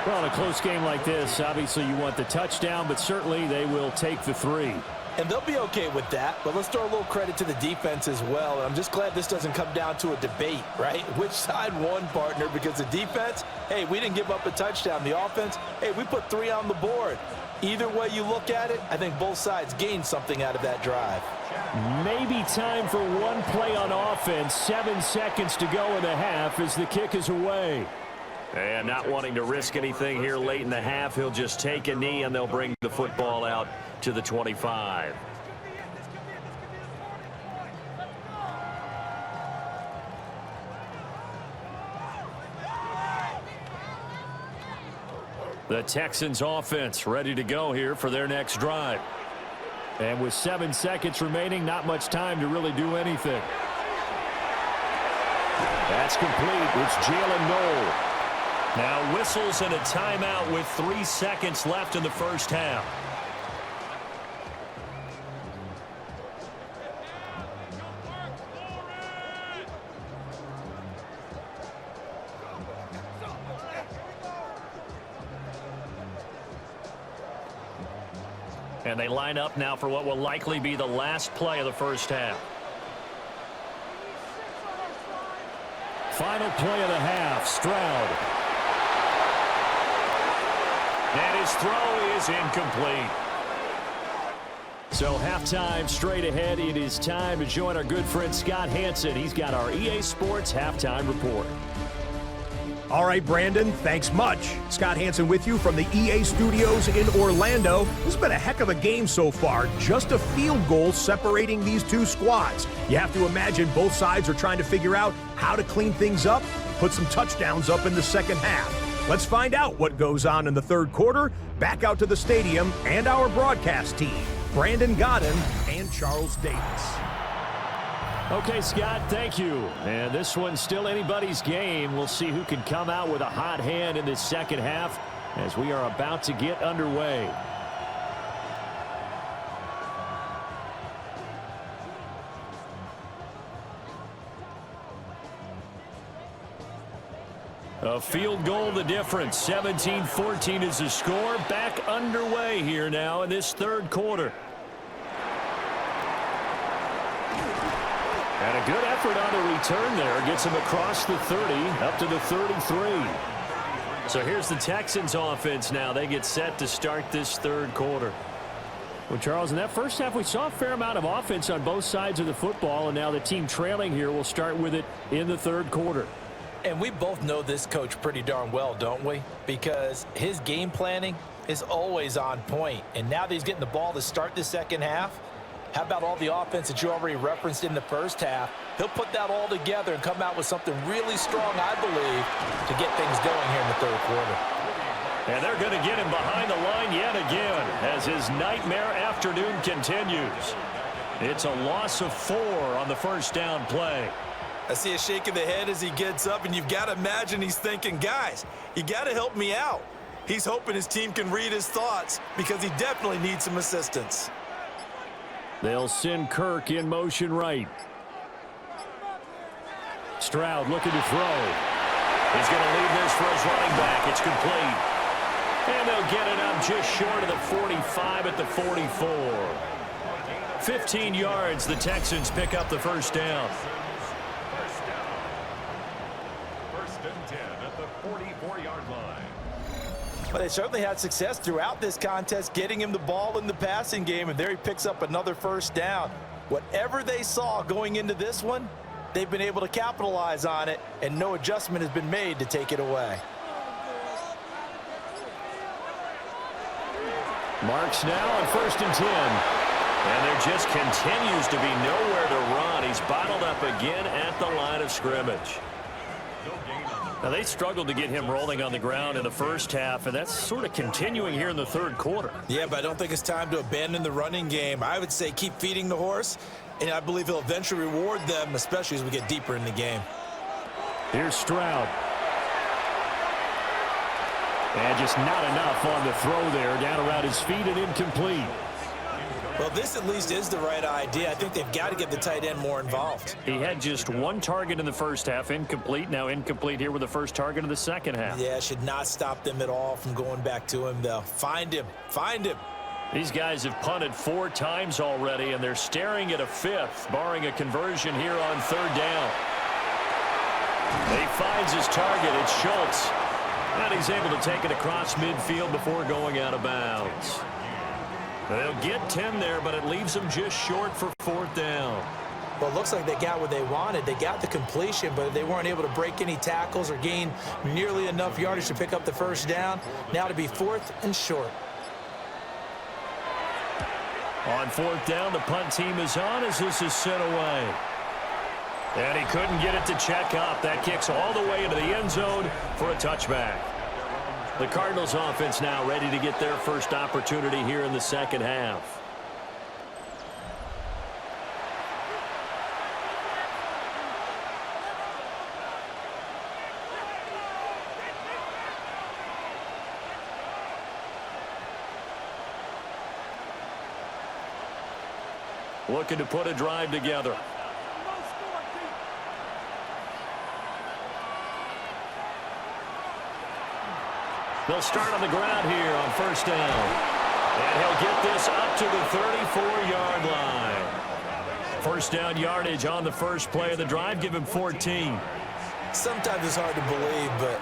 Well, in a close game like this, obviously you want the touchdown, but certainly they will take the 3. And they'll be okay with that, but let's throw a little credit to the defense as well. And I'm just glad this doesn't come down to a debate, right? Which side won, partner? Because the defense, hey, we didn't give up a touchdown. The offense, hey, we put 3 on the board. Either way you look at it, I think both sides gained something out of that drive. Maybe time for one play on offense. 7 seconds to go in the half as the kick is away. And not wanting to risk anything here late in the half, he'll just take a knee and they'll bring the football out to the 25. The Texans offense ready to go here for their next drive. And with 7 seconds remaining, not much time to really do anything. That's complete. It's Jalen Noel. Now whistles and a timeout with 3 seconds left in the first half. And they line up now for what will likely be the last play of the first half. Final play of the half, Stroud. And his throw is incomplete. So halftime straight ahead. It is time to join our good friend Scott Hanson. He's got our EA Sports halftime report. All right, Brandon, thanks much. Scott Hanson with you from the EA Studios in Orlando. This has been a heck of a game so far. Just a field goal separating these two squads. You have to imagine both sides are trying to figure out how to clean things up and put some touchdowns up in the second half. Let's find out what goes on in the third quarter. Back out to the stadium and our broadcast team, Brandon Godden and Charles Davis. Okay, Scott, thank you. And this one's still anybody's game. We'll see who can come out with a hot hand in this second half as we are about to get underway. A field goal the difference. 17-14 is the score. Back underway here now in this third quarter. And a good effort on the return there. Gets him across the 30, up to the 33. So here's the Texans offense now. They get set to start this third quarter. Well, Charles, in that first half, we saw a fair amount of offense on both sides of the football, and now the team trailing here will start with it in the third quarter. And we both know this coach pretty darn well, don't we? Because his game planning is always on point. And now that he's getting the ball to start the second half, how about all the offense that you already referenced in the first half? He'll put that all together and come out with something really strong, I believe, to get things going here in the third quarter. And they're going to get him behind the line yet again as his nightmare afternoon continues. It's a loss of 4 on the first down play. I see a shake of the head as he gets up, and you've got to imagine he's thinking, guys, you got to help me out. He's hoping his team can read his thoughts because he definitely needs some assistance. They'll send Kirk in motion right. Stroud looking to throw. He's going to leave this for his running back. It's complete. And they'll get it up just short of the 45 at the 44. 15 yards, the Texans pick up the first down. First and 10 at the 44-yard line. Well, they certainly had success throughout this contest getting him the ball in the passing game, and there he picks up another first down. Whatever they saw going into this one, they've been able to capitalize on it, and no adjustment has been made to take it away. Marks now on first and 10. And there just continues to be nowhere to run. He's bottled up again at the line of scrimmage. Now, they struggled to get him rolling on the ground in the first half, and that's sort of continuing here in the third quarter. Yeah, but I don't think it's time to abandon the running game. I would say keep feeding the horse, and I believe he'll eventually reward them, especially as we get deeper in the game. Here's Stroud. And just not enough on the throw there. Down around his feet and incomplete. Well, this at least is the right idea. I think they've got to get the tight end more involved. He had just one target in the first half, incomplete. Now incomplete here with the first target of the second half. Yeah, should not stop them at all from going back to him, though. Find him. Find him. These guys have punted 4 times already, and they're staring at a 5th, barring a conversion here on third down. He finds his target. It's Schultz. And he's able to take it across midfield before going out of bounds. They'll get 10 there, but it leaves them just short for 4th down. Well, it looks like they got what they wanted. They got the completion, but they weren't able to break any tackles or gain nearly enough yardage to pick up the first down. Now to be 4th and short. On 4th down, the punt team is on as this is sent away. And he couldn't get it to check up. That kicks all the way into the end zone for a touchback. The Cardinals offense now ready to get their first opportunity here in the second half. Looking to put a drive together. They'll start on the ground here on first down. And he'll get this up to the 34-yard line. First down yardage on the first play of the drive. Give him 14. Sometimes it's hard to believe, but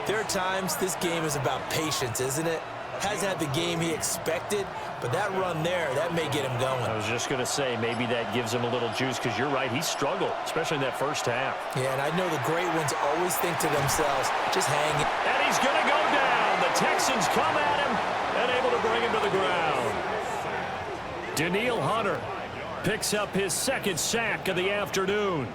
there are times this game is about patience, isn't it? Hasn't had the game he expected, but that run there, that may get him going. I was just going to say, maybe that gives him a little juice, because you're right, he struggled, especially in that first half. Yeah, and I know the great ones always think to themselves, just hang it. And he's going to go down. The Texans come at him and able to bring him to the ground. Danielle Hunter picks up his 2nd sack of the afternoon.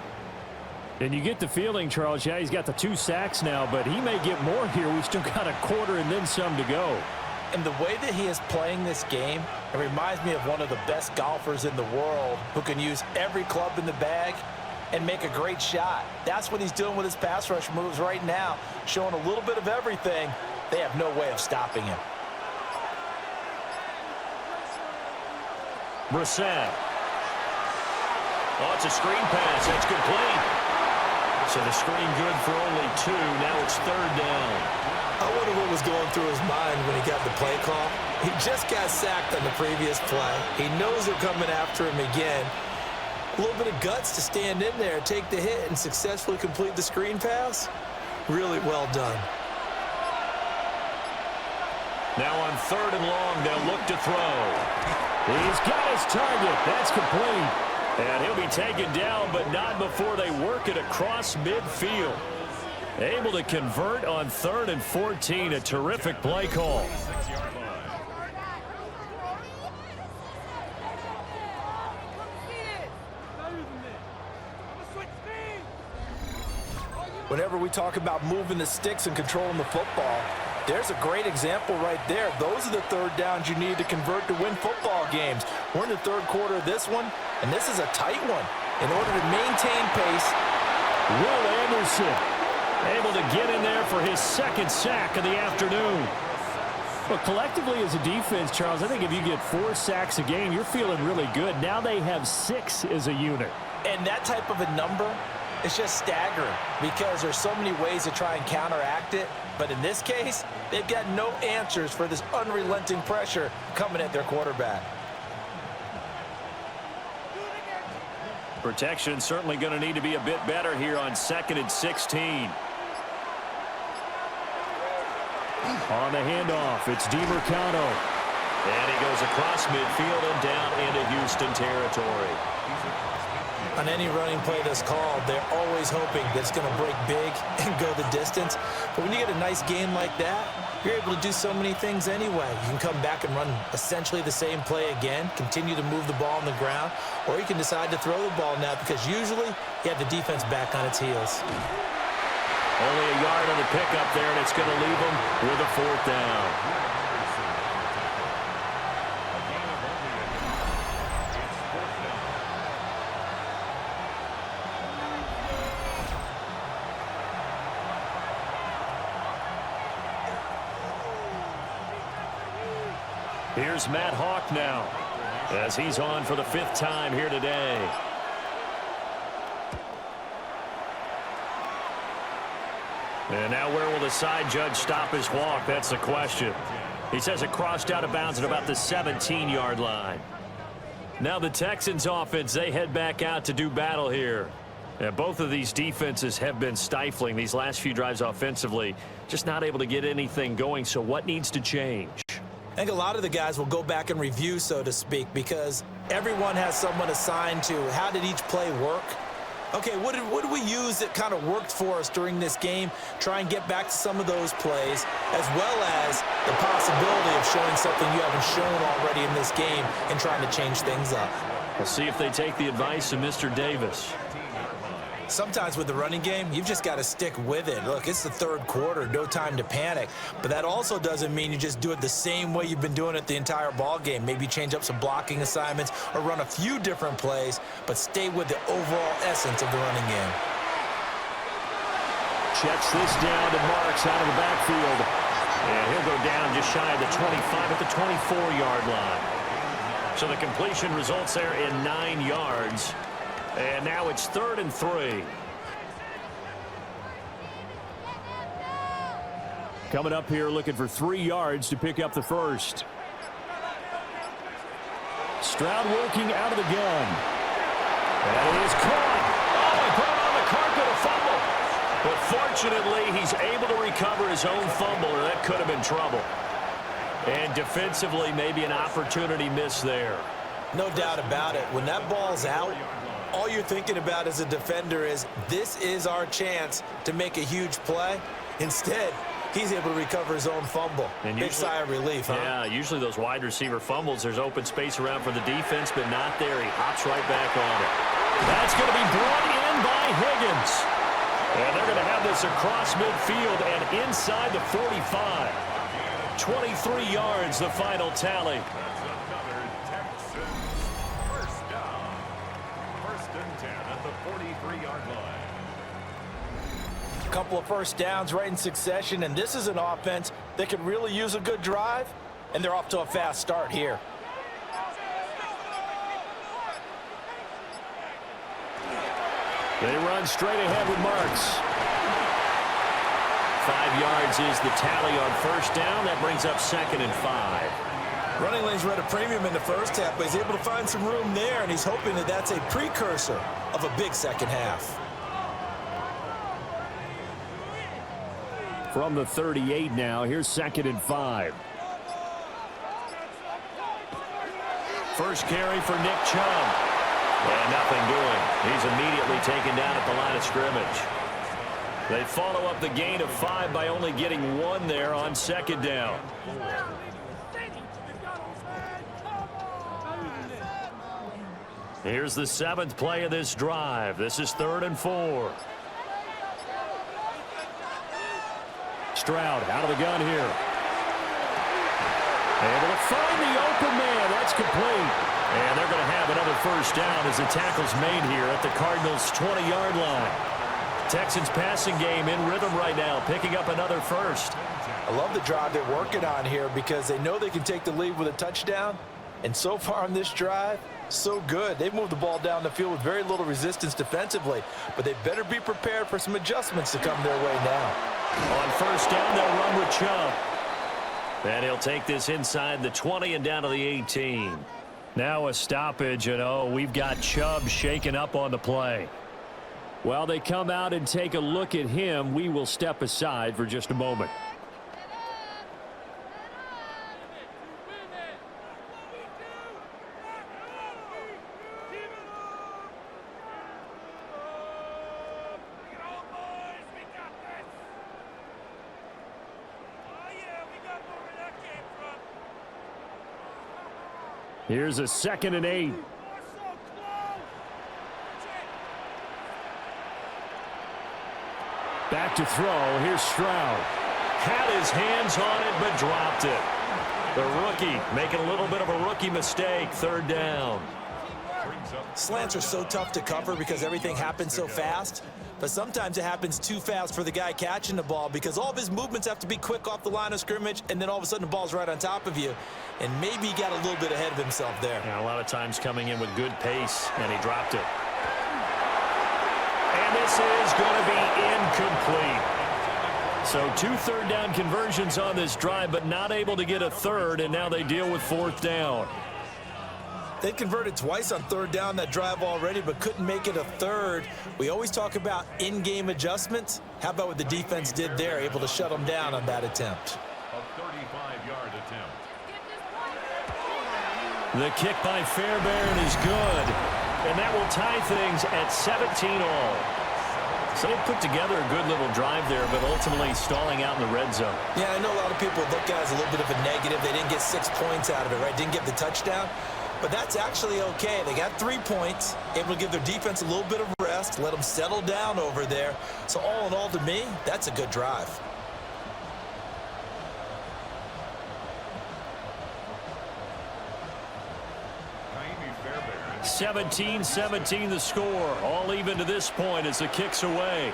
And you get the feeling, Charles, yeah, he's got the 2 sacks now, but he may get more here. We've still got a quarter and then some to go. And the way that he is playing this game, it reminds me of one of the best golfers in the world who can use every club in the bag and make a great shot. That's what he's doing with his pass rush moves right now, showing a little bit of everything. They have no way of stopping him. Brissett. Oh, it's a screen pass. That's complete. So the screen good for only 2. Now it's 3rd down. I wonder what was going through his mind when he got the play call. He just got sacked on the previous play. He knows they're coming after him again. A little bit of guts to stand in there, take the hit, and successfully complete the screen pass. Really well done. Now on 3rd and long, they'll look to throw. He's got his target. That's complete. And he'll be taken down, but not before they work it across midfield. Able to convert on 3rd and 14. A terrific play call. Whenever we talk about moving the sticks and controlling the football, there's a great example right there. Those are the 3rd downs you need to convert to win football games. We're in the 3rd quarter of this one, and this is a tight one. In order to maintain pace, Will Anderson able to get in there for his 2nd sack of the afternoon. Well, collectively as a defense, Charles, I think if you get 4 sacks a game, you're feeling really good. Now they have 6 as a unit. And that type of a number It's just staggering because there's so many ways to try and counteract it. But in this case, they've got no answers for this unrelenting pressure coming at their quarterback. Protection certainly going to need to be a bit better here on 2nd and 16. On the handoff, it's DiMercado. And he goes across midfield and down into Houston territory. On any running play that's called, they're always hoping that it's going to break big and go the distance. But when you get a nice game like that, you're able to do so many things anyway. You can come back and run essentially the same play again, continue to move the ball on the ground, or you can decide to throw the ball now because usually you have the defense back on its heels. Only a yard on the pickup there, and it's going to leave them with a 4th down. Here's Matt Hawk now as he's on for the 5th time here today. And now where will the side judge stop his walk? That's the question. He says it crossed out of bounds at about the 17-yard line. Now the Texans offense, they head back out to do battle here. And both of these defenses have been stifling these last few drives offensively. Just not able to get anything going. So what needs to change? I think a lot of the guys will go back and review, so to speak, because everyone has someone assigned to how did each play work. Okay, what did we use that kind of worked for us during this game? Try and get back to some of those plays, as well as the possibility of showing something you haven't shown already in this game and trying to change things up. We'll see if they take the advice of Mr. Davis. Sometimes with the running game, you've just got to stick with it. Look, it's the 3rd quarter, no time to panic. But that also doesn't mean you just do it the same way you've been doing it the entire ball game. Maybe change up some blocking assignments or run a few different plays, but stay with the overall essence of the running game. Checks this down to Marks out of the backfield. And he'll go down just shy of the 25 at the 24-yard line. So the completion results there in 9 yards. And now it's 3rd and 3. Coming up here looking for 3 yards to pick up the first. Stroud working out of the gun. And it is caught. Oh, he put it on the carpet, a fumble. But fortunately, he's able to recover his own fumble, or that could have been trouble. And defensively, maybe an opportunity miss there. No doubt about it. When that ball's out, all you're thinking about as a defender is, this is our chance to make a huge play. Instead, he's able to recover his own fumble. And big sigh of relief, huh? Yeah, usually those wide receiver fumbles, there's open space around for the defense, but not there. He hops right back on it. That's going to be brought in by Higgins. And they're going to have this across midfield and inside the 45. 23 yards, the final tally. Couple of first downs right in succession, and this is an offense that could really use a good drive, and they're off to a fast start here. They run straight ahead with Marks. 5 yards is the tally on first down. That brings up 2nd and 5. Running lanes were at a premium in the first half, but he's able to find some room there, and he's hoping that that's a precursor of a big second half. From the 38 now, here's 2nd and 5. First carry for Nick Chubb. And nothing doing. He's immediately taken down at the line of scrimmage. They follow up the gain of 5 by only getting 1 there on 2nd down. Here's the 7th play of this drive. This is 3rd and 4. Stroud out of the gun here. Able to find the open man. That's complete. And they're going to have another first down as the tackle's made here at the Cardinals' 20-yard line. Texans passing game in rhythm right now, picking up another first. I love the drive they're working on here because they know they can take the lead with a touchdown, And so far on this drive, so good. They've moved the ball down the field with very little resistance defensively, but they better be prepared for some adjustments to come their way now. On first down, they'll run with Chubb. And he'll take this inside the 20 and down to the 18. Now a stoppage, and we've got Chubb shaken up on the play. While they come out and take a look at him, we will step aside for just a moment. Here's a 2nd and 8. Back to throw. Here's Stroud. Had his hands on it, but dropped it. The rookie making a little bit of a rookie mistake. 3rd down. Slants are so tough to cover because everything happens so fast. But sometimes it happens too fast for the guy catching the ball because all of his movements have to be quick off the line of scrimmage, and then all of a sudden the ball's right on top of you. And maybe he got a little bit ahead of himself there. Yeah, a lot of times coming in with good pace, and he dropped it. And this is going to be incomplete. So 2 3rd down conversions on this drive, but not able to get a 3rd, and now they deal with 4th down. They converted twice on 3rd down that drive already, but couldn't make it a 3rd. We always talk about in-game adjustments. How about what the defense did there, able to shut them down on that attempt? A 35-yard attempt. The kick by Fairbairn is good, and that will tie things at 17 all. So they put together a good little drive there, but ultimately stalling out in the red zone. Yeah, I know a lot of people look at it as a little bit of a negative. They didn't get 6 points out of it, right? Didn't get the touchdown. But that's actually okay. They got 3 points, able to give their defense a little bit of rest, let them settle down over there. So all in all, to me, that's a good drive. 17-17 the score. All even to this point as the kick's away.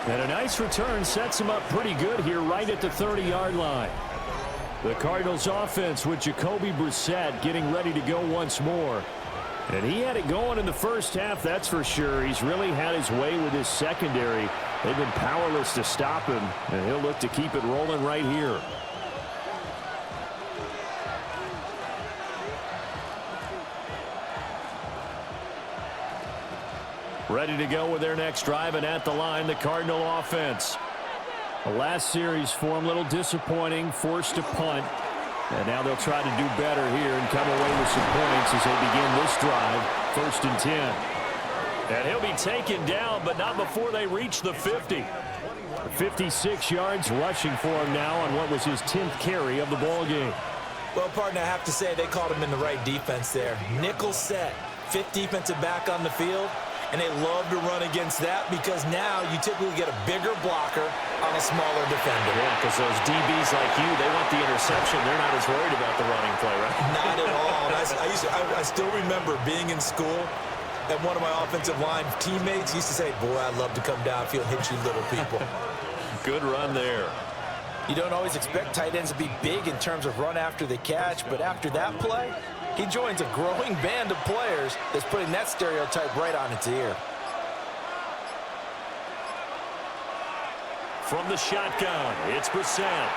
And a nice return sets him up pretty good here right at the 30-yard line. The Cardinals offense with Jacoby Brissett getting ready to go once more. And he had it going in the first half, that's for sure. He's really had his way with his secondary. They've been powerless to stop him, and he'll look to keep it rolling right here. Ready to go with their next drive, and at the line, the Cardinal offense. The last series for them, a little disappointing, forced to punt. And now they'll try to do better here and come away with some points as they begin this drive. 1st and 10. And he'll be taken down, but not before they reach the 50. 56 yards rushing for him now on what was his 10th carry of the ball game. Well, partner, I have to say they called him in the right defense there. Nickel set, 5th defensive back on the field. And they love to run against that because now you typically get a bigger blocker on a smaller defender. Yeah, because those DBs like you, they want the interception. They're not as worried about the running play, right? Not at all. I still remember being in school, and one of my offensive line teammates used to say, boy, I'd love to come downfield and hit you little people. Good run there. You don't always expect tight ends to be big in terms of run after the catch, but after that play, he joins a growing band of players that's putting that stereotype right on its ear. From the shotgun, it's Brissett.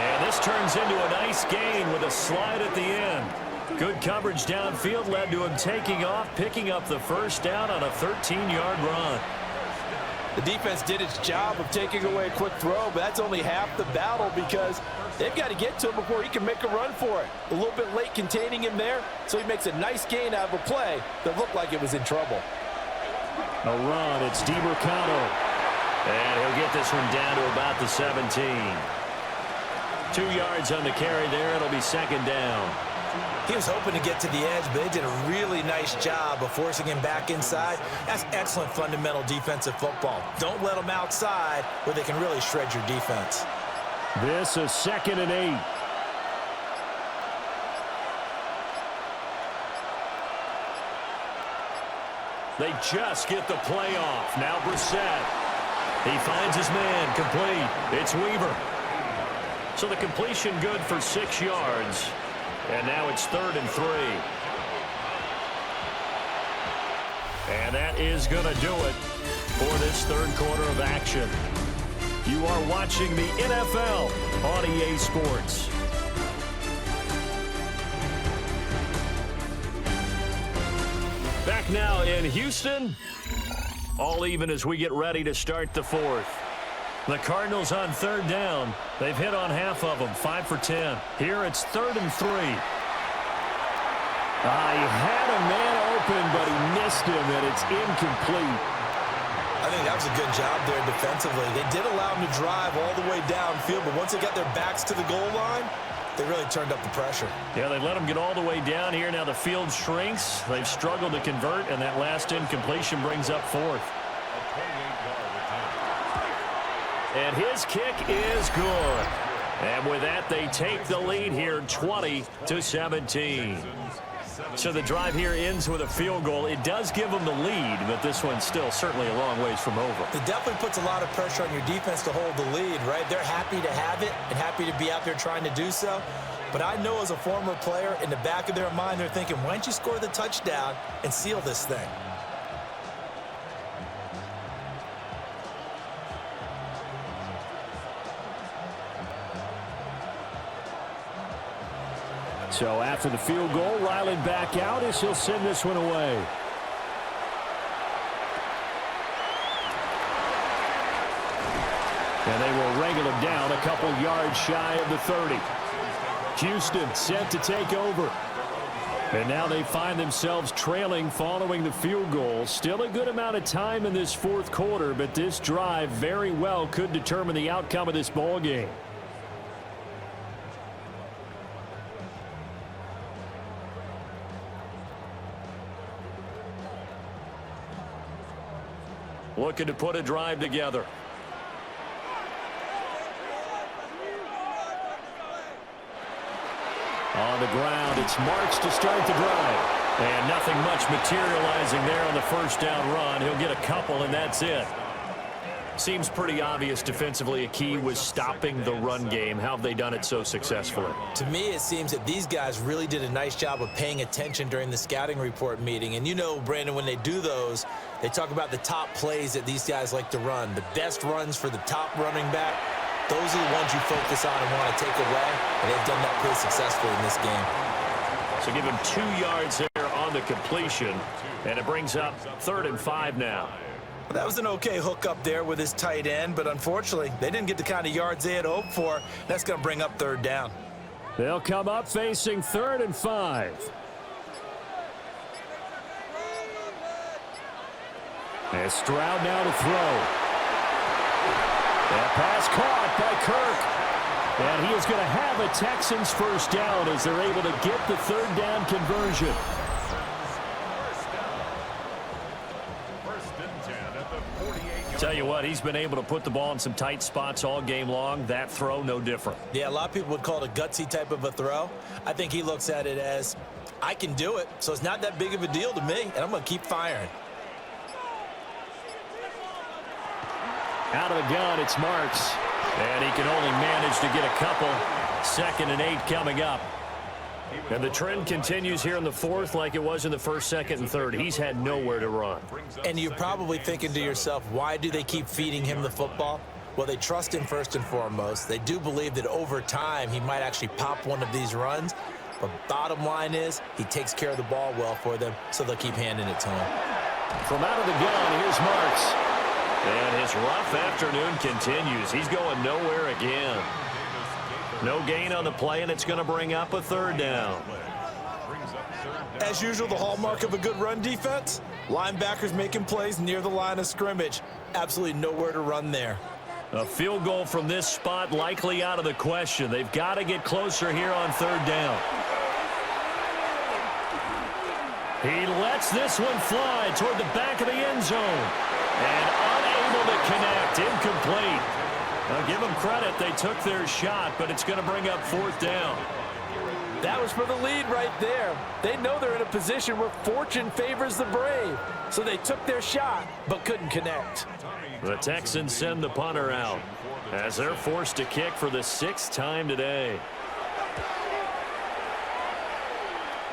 And this turns into a nice gain with a slide at the end. Good coverage downfield led to him taking off, picking up the 1st down on a 13-yard run. The defense did its job of taking away a quick throw, but that's only half the battle because they've got to get to him before he can make a run for it. A little bit late containing him there, so he makes a nice gain out of a play that looked like it was in trouble. A run, it's DiMercado. And he'll get this one down to about the 17. 2 yards on the carry there. It'll be 2nd down. He was hoping to get to the edge, but they did a really nice job of forcing him back inside. That's excellent fundamental defensive football. Don't let them outside where they can really shred your defense. This is 2nd and 8. They just get the play off. Now Brissett. He finds his man, complete. It's Weaver. So the completion good for 6 yards. And now it's 3rd and 3. And that is going to do it for this third quarter of action. You are watching the NFL on EA Sports. Back now in Houston. All even as we get ready to start the fourth. The Cardinals on 3rd down. They've hit on half of them, 5 for 10. Here it's 3rd and 3. He had a man open, but he missed him, and it's incomplete. I think that was a good job there defensively. They did allow them to drive all the way downfield, but once they got their backs to the goal line, they really turned up the pressure. Yeah, they let them get all the way down here. Now the field shrinks. They've struggled to convert, and that last incompletion brings up 4th. And his kick is good. And with that, they take the lead here, 20-17. So the drive here ends with a field goal. It does give them the lead, but this one's still certainly a long ways from over. It definitely puts a lot of pressure on your defense to hold the lead, right? They're happy to have it and happy to be out there trying to do so. But I know as a former player, in the back of their mind, they're thinking, why don't you score the touchdown and seal this thing? So after the field goal, Riley back out as he'll send this one away. And they will wrangle him down a couple yards shy of the 30. Houston set to take over. And now they find themselves trailing following the field goal. Still a good amount of time in this fourth quarter, but this drive very well could determine the outcome of this ball game. Looking to put a drive together. On the ground, it's Marks to start the drive. And nothing much materializing there on the first down run. He'll get a couple, and that's it. Seems pretty obvious defensively a key was stopping the run game. How have they done it so successfully? To me, it seems that these guys really did a nice job of paying attention during the scouting report meeting. And you know, Brandon, when they do those, they talk about the top plays that these guys like to run. The best runs for the top running back, those are the ones you focus on and want to take away. And they've done that pretty successfully in this game. So give him 2 yards there on the completion. And it brings up 3rd and 5 now. Well, that was an okay hook up there with his tight end, but unfortunately, they didn't get the kind of yards they had hoped for. That's going to bring up 3rd down. They'll come up facing 3rd and 5. And Stroud now to throw. That pass caught by Kirk. And he is going to have a Texans first down as they're able to get the 3rd down conversion. Tell you what, he's been able to put the ball in some tight spots all game long. That throw, no different. Yeah, a lot of people would call it a gutsy type of a throw. I think he looks at it as, I can do it, so it's not that big of a deal to me, and I'm going to keep firing. Out of the gun, it's Marks. And he can only manage to get a couple. 2nd and 8 coming up. And the trend continues here in the fourth like it was in the first, 2nd, and 3rd. He's had nowhere to run. And you're probably thinking to yourself, why do they keep feeding him the football? Well, they trust him first and foremost. They do believe that over time he might actually pop one of these runs. But bottom line is he takes care of the ball well for them, so they'll keep handing it to him. From out of the gun, here's Marks. And his rough afternoon continues. He's going nowhere again. No gain on the play, and it's going to bring up a 3rd down. As usual, the hallmark of a good run defense, linebackers making plays near the line of scrimmage. Absolutely nowhere to run there. A field goal from this spot likely out of the question. They've got to get closer here on 3rd down. He lets this one fly toward the back of the end zone. And unable to connect, incomplete. I'll give them credit. They took their shot, but it's going to bring up 4th down. That was for the lead right there. They know they're in a position where fortune favors the brave. So they took their shot, but couldn't connect. The Texans send the punter out as they're forced to kick for the 6th time today.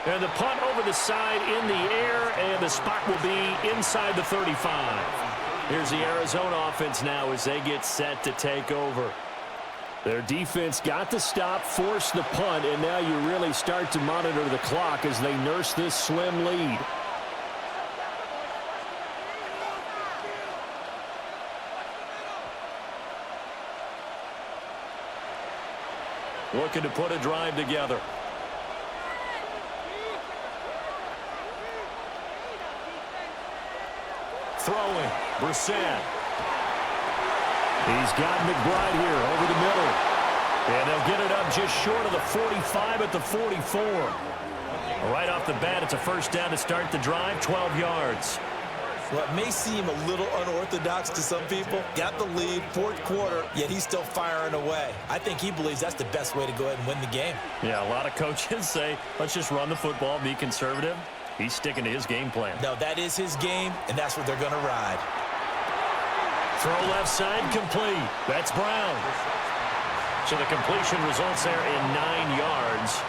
And the punt over the side in the air, and the spot will be inside the 35. Here's the Arizona offense now as they get set to take over. Their defense got the stop, forced the punt, and now you really start to monitor the clock as they nurse this slim lead. Looking to put a drive together. Throwing, Brissett. He's got McBride here over the middle. And they'll get it up just short of the 45 at the 44. Right off the bat, it's a first down to start the drive, 12 yards. Well, it may seem a little unorthodox to some people. Got the lead, 4th quarter, yet he's still firing away. I think he believes that's the best way to go ahead and win the game. Yeah, a lot of coaches say, let's just run the football, be conservative. He's sticking to his game plan. No, that is his game, and that's what they're going to ride. Throw left side, complete. That's Brown. So the completion results there in 9 yards.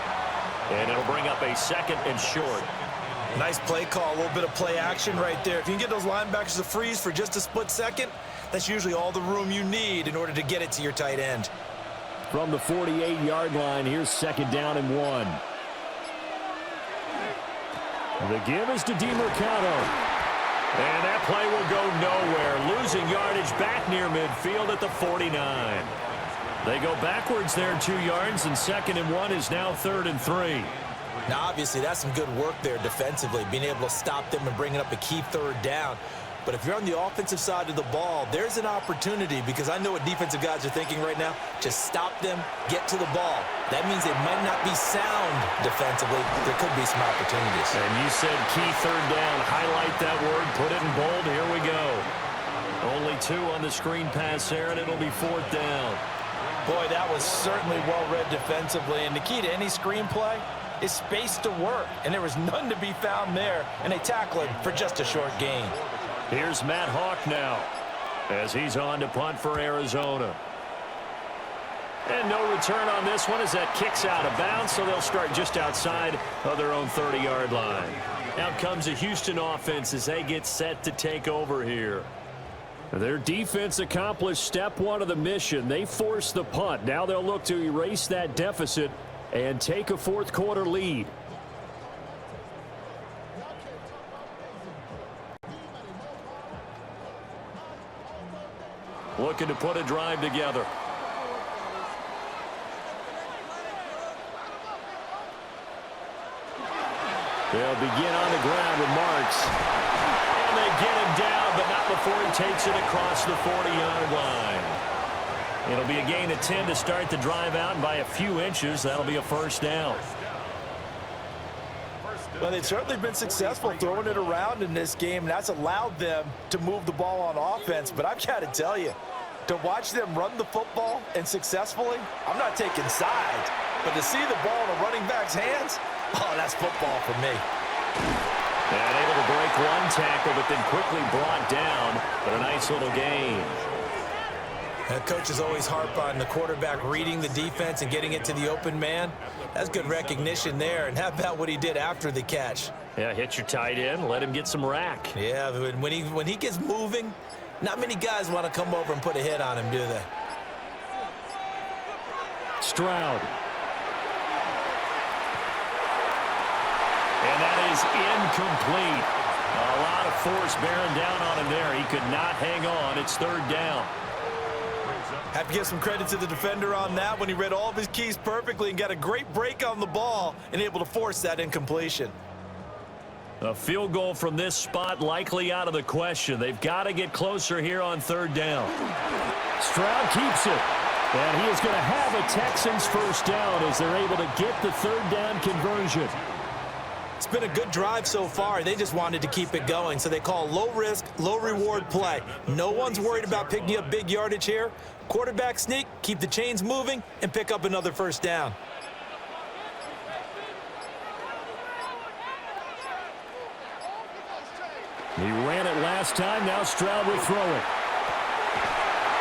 And it'll bring up a 2nd and short. Nice play call, a little bit of play action right there. If you can get those linebackers to freeze for just a split second, that's usually all the room you need in order to get it to your tight end. From the 48-yard line, here's 2nd down and 1. The give is to DeMarcado. And that play will go nowhere. Losing yardage back near midfield at the 49. They go backwards there 2 yards, and 2nd and 1 is now 3rd and 3. Now, obviously, that's some good work there defensively, being able to stop them and bringing up a key 3rd down. But if you're on the offensive side of the ball, there's an opportunity, because I know what defensive guys are thinking right now. Just stop them, get to the ball. That means they might not be sound defensively. There could be some opportunities. And you said key 3rd down. Highlight that word. Put it in bold. Here we go. Only 2 on the screen pass there, and it'll be 4th down. Boy, that was certainly well-read defensively. And the key to any screenplay is space to work. And there was none to be found there. And they tackle him for just a short gain. Here's Matt Hawk now as he's on to punt for Arizona. And no return on this one as that kicks out of bounds, so they'll start just outside of their own 30-yard line. Out comes the Houston offense as they get set to take over here. Their defense accomplished step 1 of the mission. They forced the punt. Now they'll look to erase that deficit and take a 4th quarter lead. Looking to put a drive together. They'll begin on the ground with Marks. And they get him down, but not before he takes it across the 40-yard line. It'll be a gain of 10 to start the drive out, and by a few inches, that'll be a first down. Well, they've certainly been successful throwing it around in this game. That's allowed them to move the ball on offense. But I've got to tell you, to watch them run the football and successfully, I'm not taking sides. But to see the ball in a running back's hands, oh, that's football for me. And able to break one tackle, but then quickly brought down. But a nice little gain. Coaches always harp on the quarterback reading the defense and getting it to the open man. That's good recognition there. And how about what he did after the catch? Yeah, hit your tight end, let him get some rack. Yeah, when he gets moving, not many guys want to come over and put a hit on him, do they? Stroud. And that is incomplete. A lot of force bearing down on him there. He could not hang on. It's 3rd down. Have to give some credit to the defender on that when he read all of his keys perfectly and got a great break on the ball and able to force that incompletion. A field goal from this spot likely out of the question. They've got to get closer here on 3rd down. Stroud keeps it. And he is going to have a Texans first down as they're able to get the 3rd down conversion. It's been a good drive so far. They just wanted to keep it going, so they call low-risk, low-reward play. No one's worried about picking up big yardage here. Quarterback sneak, keep the chains moving, and pick up another first down. last time. Now Stroud will throw it.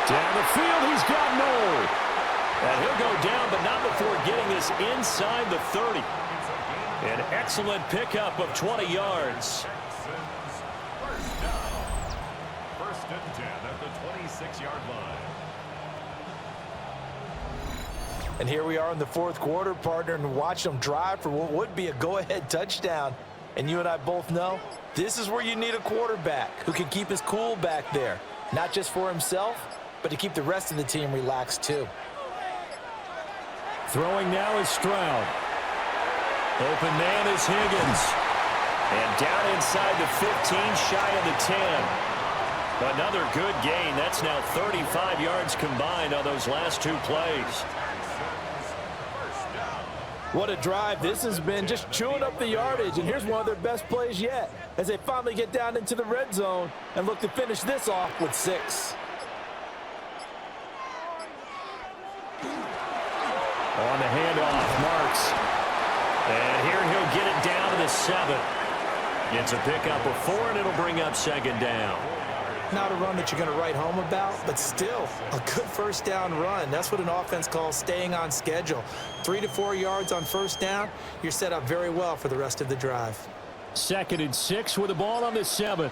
Down the field, he's got Noel. And he'll go down, but not before getting this inside the 30. An excellent pickup of 20 yards. First and 10 at the 26-yard line. And here we are in the fourth quarter, partner, and watch them drive for what would be a go-ahead touchdown. And you and I both know this is where you need a quarterback who can keep his cool back there, not just for himself, but to keep the rest of the team relaxed too. Throwing now is Stroud. Open man is Higgins. And down inside the 15, shy of the 10. Another good gain. That's now 35 yards combined on those last two plays. What a drive this has been, just chewing up the yardage. And here's one of their best plays yet as they finally get down into the red zone and look to finish this off with 6. On the handoff, Marks. And here he'll get it down to the 7. Gets a pickup of 4, and it'll bring up second down. Not a run that you're going to write home about, but still a good first down run. That's what an offense calls staying on schedule. 3 to 4 yards on first down, you're set up very well for the rest of the drive. 2nd and 6 with the ball on the 7.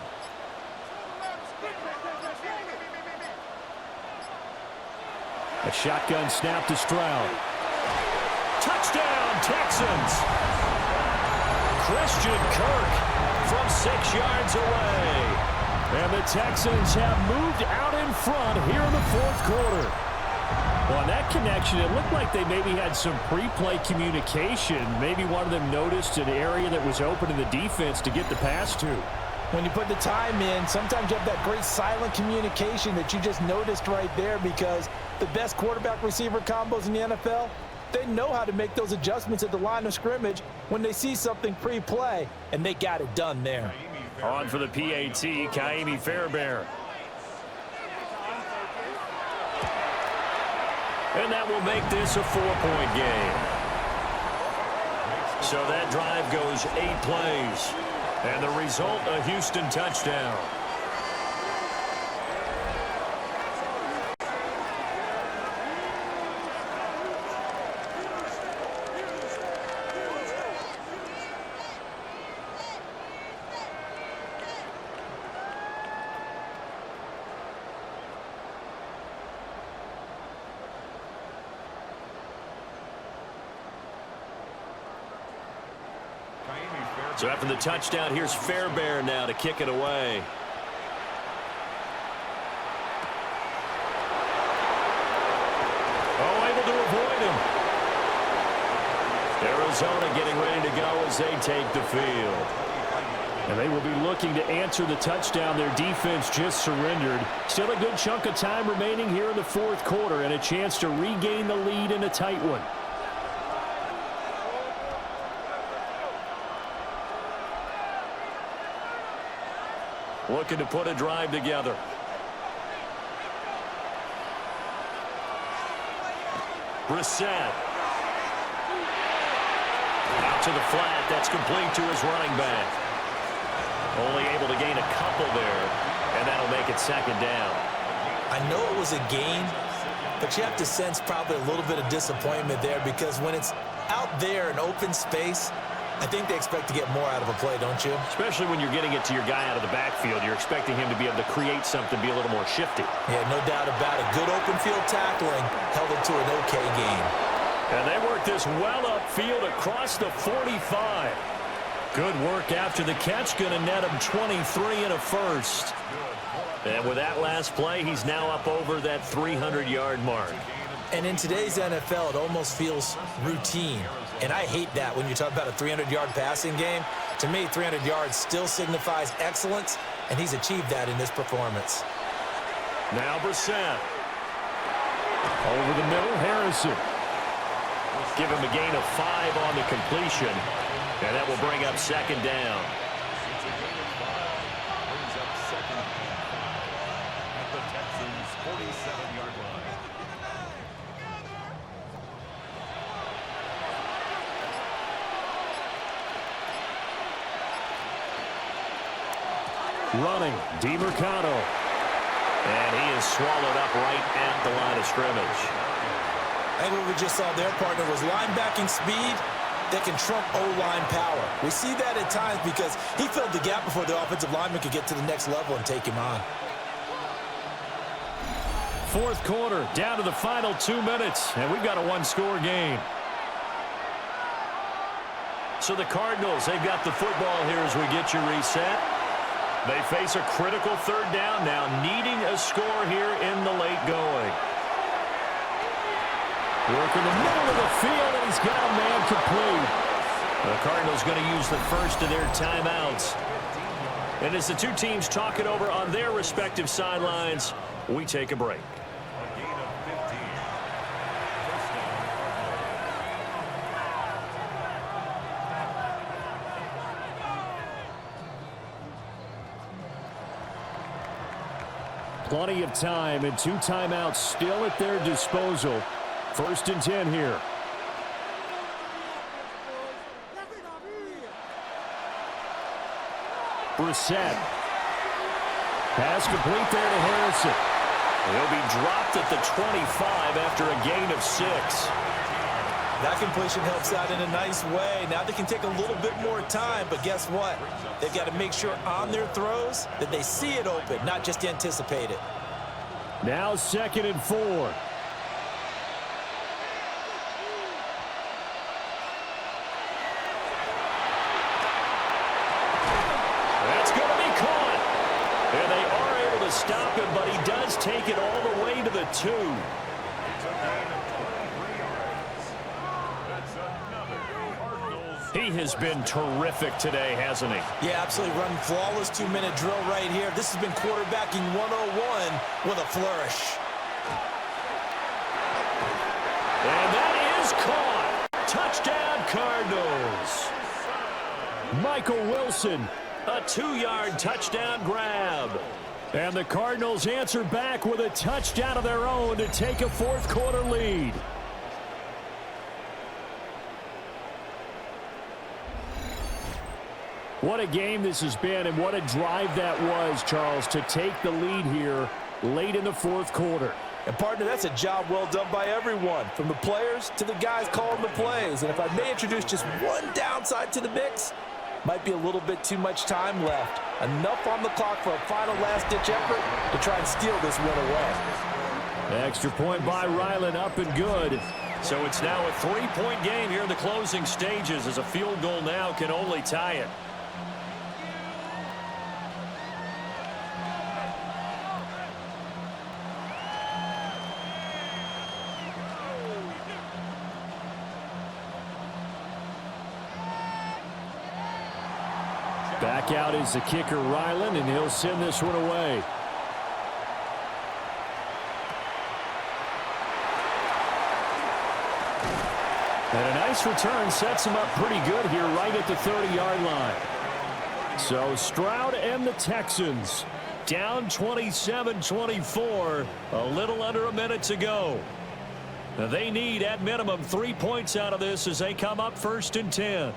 A shotgun snap to Stroud. Touchdown, Texans! Christian Kirk from 6 yards away. And the Texans have moved out in front here in the fourth quarter. Well, on that connection, it looked like they maybe had some pre-play communication. Maybe one of them noticed an area that was open in the defense to get the pass to. When you put the time in, sometimes you have that great silent communication that you just noticed right there, because the best quarterback-receiver combos in the NFL, they know how to make those adjustments at the line of scrimmage when they see something pre-play, and they got it done there. On for the PAT, Kaimi Fairbairn. And that will make this a 4-point game. So that drive goes 8 plays. And the result, a Houston touchdown. So after the touchdown, here's Fairbairn now to kick it away. Oh, able to avoid him. Arizona getting ready to go as they take the field. And they will be looking to answer the touchdown their defense just surrendered. Still a good chunk of time remaining here in the fourth quarter and a chance to regain the lead in a tight one. Looking to put a drive together. Brissett. Out to the flat. That's complete to his running back. Only able to gain a couple there, and that'll make it second down. I know it was a gain, but you have to sense probably a little bit of disappointment there, because when it's out there in open space, I think they expect to get more out of a play, don't you? Especially when you're getting it to your guy out of the backfield. You're expecting him to be able to create something, be a little more shifty. Yeah, no doubt about it. Good open field tackling held it to an okay gain. And they work this well upfield across the 45. Good work after the catch. Going to net him 23 and a first. And with that last play, he's now up over that 300-yard mark. And in today's NFL, it almost feels routine. And I hate that when you talk about a 300-yard passing game. To me, 300 yards still signifies excellence, and he's achieved that in this performance. Now Brissett. Over the middle, Harrison. Give him a gain of 5 on the completion, and that will bring up second down. Brings up second at the Texans' 47-yard line. Running, DiMercado. And he is swallowed up right at the line of scrimmage. I think what we just saw their partner was linebacking speed that can trump O-line power. We see that at times because he filled the gap before the offensive lineman could get to the next level and take him on. Fourth quarter, down to the final 2 minutes, and we've got a one-score game. So the Cardinals, they've got the football here as we get you reset. They face a critical third down now, needing a score here in the late going. Work in the middle of the field, and he's got a man complete. The Cardinals going to use the first of their timeouts. And as the two teams talk it over on their respective sidelines, we take a break. A gain of 15. First down. Plenty of time and 2 timeouts still at their disposal. First and 10 here. Brissett. Pass complete there to Harrison. He'll be dropped at the 25 after a gain of 6. That completion helps out in a nice way. Now they can take a little bit more time, but guess what? They've got to make sure on their throws that they see it open, not just anticipate it. Now 2nd and 4. That's going to be caught. And they are able to stop him, but he does take it all the way to the 2. It's a gain of 23 yards. That's another Cardinals. He has been terrific today, hasn't he? Yeah, absolutely running flawless 2-minute drill right here. This has been quarterbacking 101 with a flourish. And that is caught. Touchdown, Cardinals. Michael Wilson. A 2-yard touchdown grab. And the Cardinals answer back with a touchdown of their own to take a fourth quarter lead. What a game this has been, and what a drive that was, Charles, to take the lead here late in the fourth quarter. And, partner, that's a job well done by everyone, from the players to the guys calling the plays. And if I may introduce just one downside to the mix, might be a little bit too much time left. Enough on the clock for a final last-ditch effort to try and steal this win away. Extra point by Ryland, up and good. So it's now a 3-point game here in the closing stages, as a field goal now can only tie it. Back out is the kicker, Ryland, and he'll send this one away. And a nice return sets him up pretty good here right at the 30-yard line. So Stroud and the Texans down 27-24, a little under a minute to go. Now they need, at minimum, 3 points out of this as they come up 1st and 10.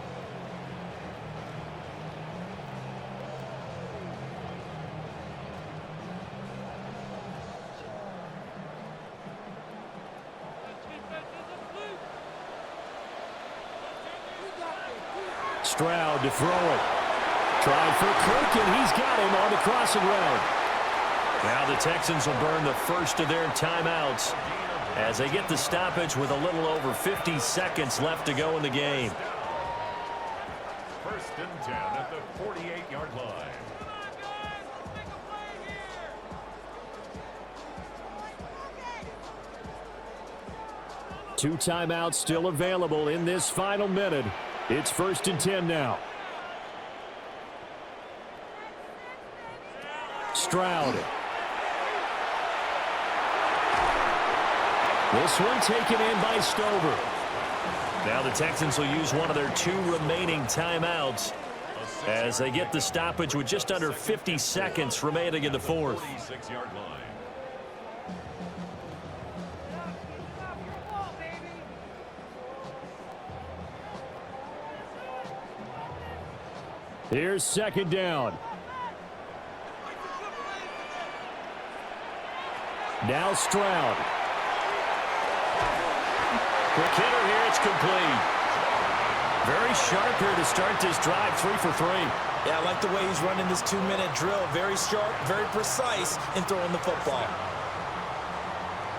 Stroud to throw it. Trying for Kirk, and he's got him on the crossing route. Now the Texans will burn the first of their timeouts as they get the stoppage with a little over 50 seconds left to go in the game. 1st and 10 at the 48-yard line. Two timeouts still available in this final minute. It's 1st and 10 now. Stroud. This one taken in by Stover. Now the Texans will use one of their 2 remaining timeouts as they get the stoppage with just under 50 seconds remaining in the fourth. 46-yard line. Here's 2nd down. Now Stroud. Quick hitter here. It's complete. Very sharp here to start this drive. 3 for 3. Yeah, I like the way he's running this 2-minute drill. Very sharp, very precise in throwing the football.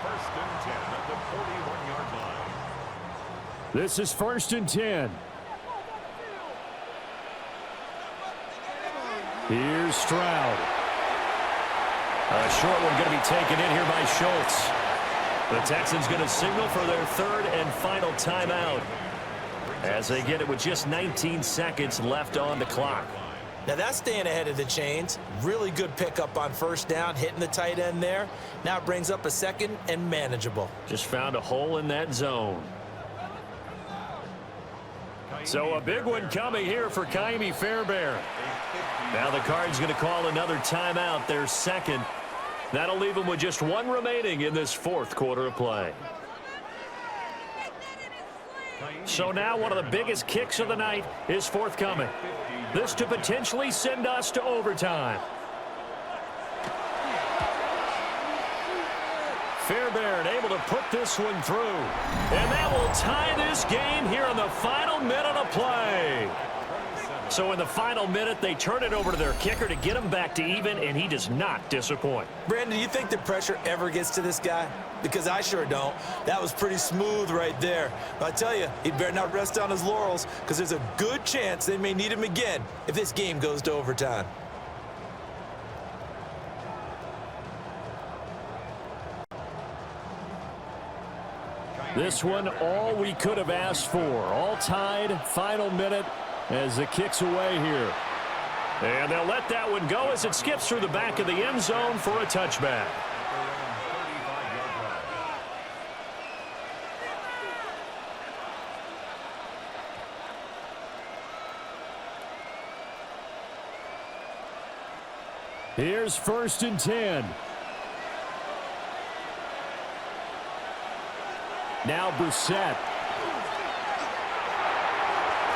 First and 10 at the 41-yard line. This is 1st and 10. Here's Stroud. A short one going to be taken in here by Schultz. The Texans going to signal for their 3rd and final timeout as they get it with just 19 seconds left on the clock. Now that's staying ahead of the chains. Really good pickup on 1st down, hitting the tight end there. Now it brings up a 2nd and manageable. Just found a hole in that zone. So a big one coming here for Ka'imi Fairbairn. Now the Cards going to call another timeout, their 2nd. That'll leave them with just 1 remaining in this 4th quarter of play. So now one of the biggest kicks of the night is forthcoming. This to potentially send us to overtime. Fairbairn able to put this one through. And that will tie this game here in the final minute of play. So in the final minute, they turn it over to their kicker to get him back to even, and he does not disappoint. Brandon, do you think the pressure ever gets to this guy? Because I sure don't. That was pretty smooth right there. But I tell you, he better not rest on his laurels because there's a good chance they may need him again if this game goes to overtime. This one, all we could have asked for. All tied, final minute as the kick's away here. And they'll let that one go as it skips through the back of the end zone for a touchback. Here's 1st and 10. Now Brissett.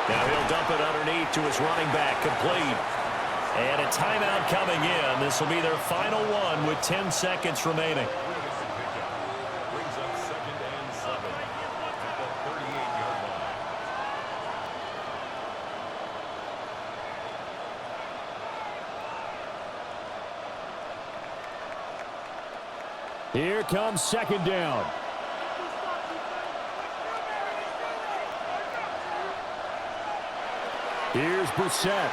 Now he'll dump it underneath to his running back, complete. And a timeout coming in. This will be their final one with 10 seconds remaining. Brings up 2nd and 7 at the 38-yard line. Here comes 2nd down. Here's Brissett.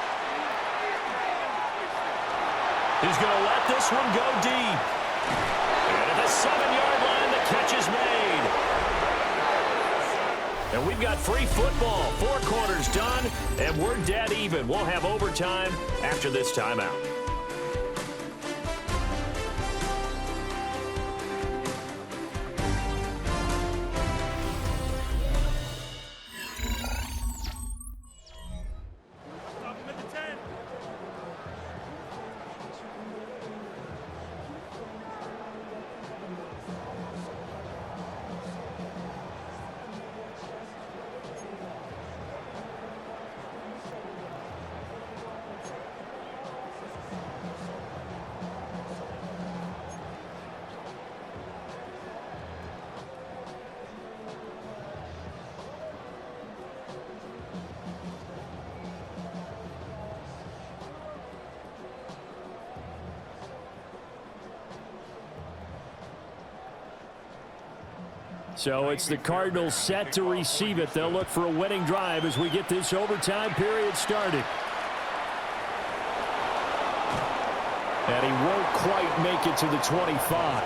He's going to let this one go deep. And at the 7-yard line, the catch is made. And we've got free football. 4 quarters done, and we're dead even. We'll have overtime after this timeout. So it's the Cardinals set to receive it. They'll look for a winning drive as we get this overtime period started. And he won't quite make it to the 25.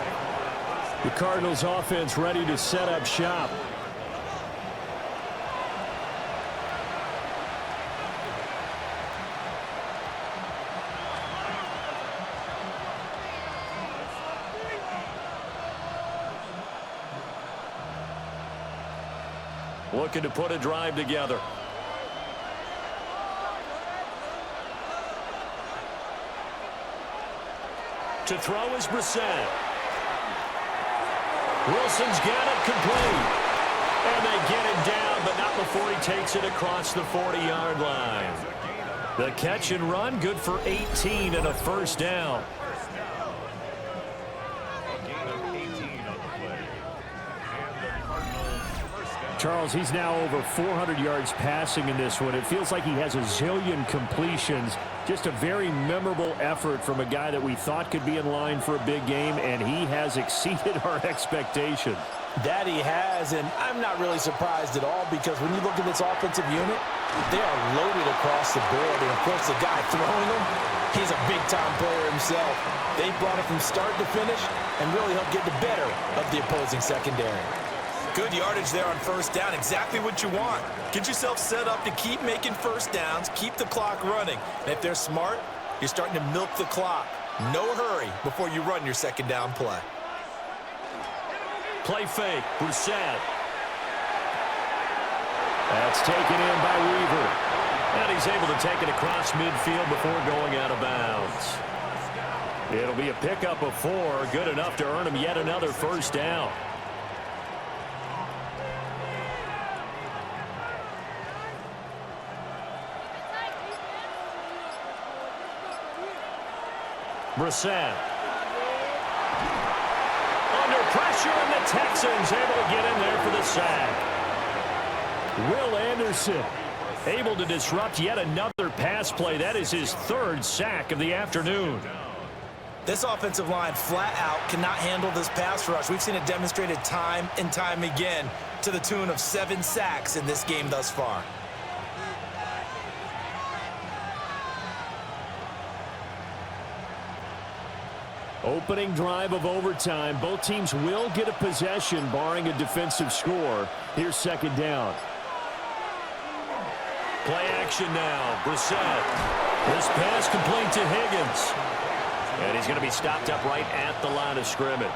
The Cardinals offense ready to set up shop. Looking to put a drive together. To throw is Brissett. Wilson's got it complete. And they get it down, but not before he takes it across the 40-yard line. The catch and run, good for 18 and a 1st down. A gain of 8 Charles, he's now over 400 yards passing in this one. It feels like he has a zillion completions. Just a very memorable effort from a guy that we thought could be in line for a big game, and he has exceeded our expectations. That he has, and I'm not really surprised at all because when you look at this offensive unit, they are loaded across the board. And, of course, the guy throwing them, he's a big-time player himself. They brought it from start to finish and really helped get the better of the opposing secondary. Good yardage there on first down. Exactly what you want. Get yourself set up to keep making first downs, keep the clock running. And if they're smart, you're starting to milk the clock. No hurry before you run your second down play. Play fake. Brissett. That's taken in by Weaver. And he's able to take it across midfield before going out of bounds. It'll be a pickup of 4, good enough to earn him yet another first down. Brissett. Under pressure, and the Texans able to get in there for the sack. Will Anderson able to disrupt yet another pass play. That is his 3rd sack of the afternoon. This offensive line flat out cannot handle this pass rush. We've seen it demonstrated time and time again to the tune of 7 sacks in this game thus far. Opening drive of overtime. Both teams will get a possession, barring a defensive score. Here's second down. Play action now. Brissett. This pass complete to Higgins. And he's going to be stopped up right at the line of scrimmage.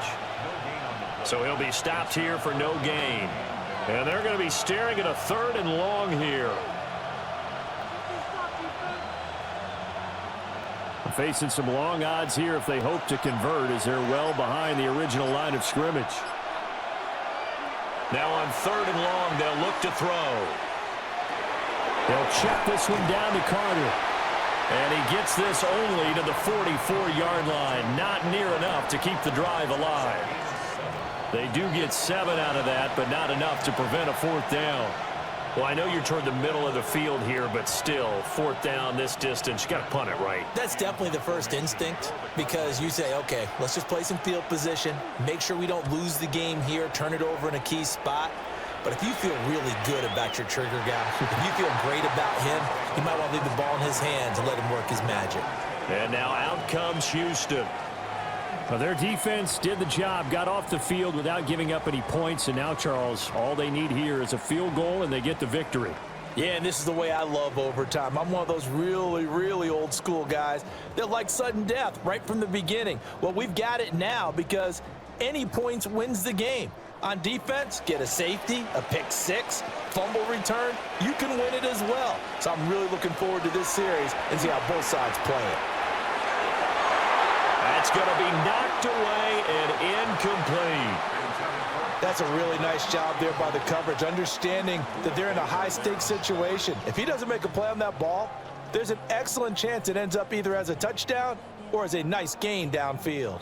So he'll be stopped here for no gain. And they're going to be staring at a 3rd and long here. Facing some long odds here if they hope to convert, as they're well behind the original line of scrimmage. Now on 3rd and long, they'll look to throw. They'll check this one down to Carter. And he gets this only to the 44-yard line. Not near enough to keep the drive alive. They do get 7 out of that, but not enough to prevent a 4th down. Well, I know you're toward the middle of the field here, but still, 4th down this distance, you got to punt it right. That's definitely the first instinct, because you say, okay, let's just play some field position, make sure we don't lose the game here, turn it over in a key spot. But if you feel really good about your trigger guy, if you feel great about him, you might want to leave the ball in his hands and let him work his magic. And now out comes Houston. Well, their defense did the job, got off the field without giving up any points, and now, Charles, all they need here is a field goal, and they get the victory. Yeah, and this is the way I love overtime. I'm one of those really, really old school guys that like sudden death right from the beginning. Well, we've got it now because any points wins the game. On defense, get a safety, a pick 6, fumble return, you can win it as well. So I'm really looking forward to this series and see how both sides play it. That's going to be knocked away and incomplete. That's a really nice job there by the coverage, understanding that they're in a high-stakes situation. If he doesn't make a play on that ball, there's an excellent chance it ends up either as a touchdown or as a nice gain downfield.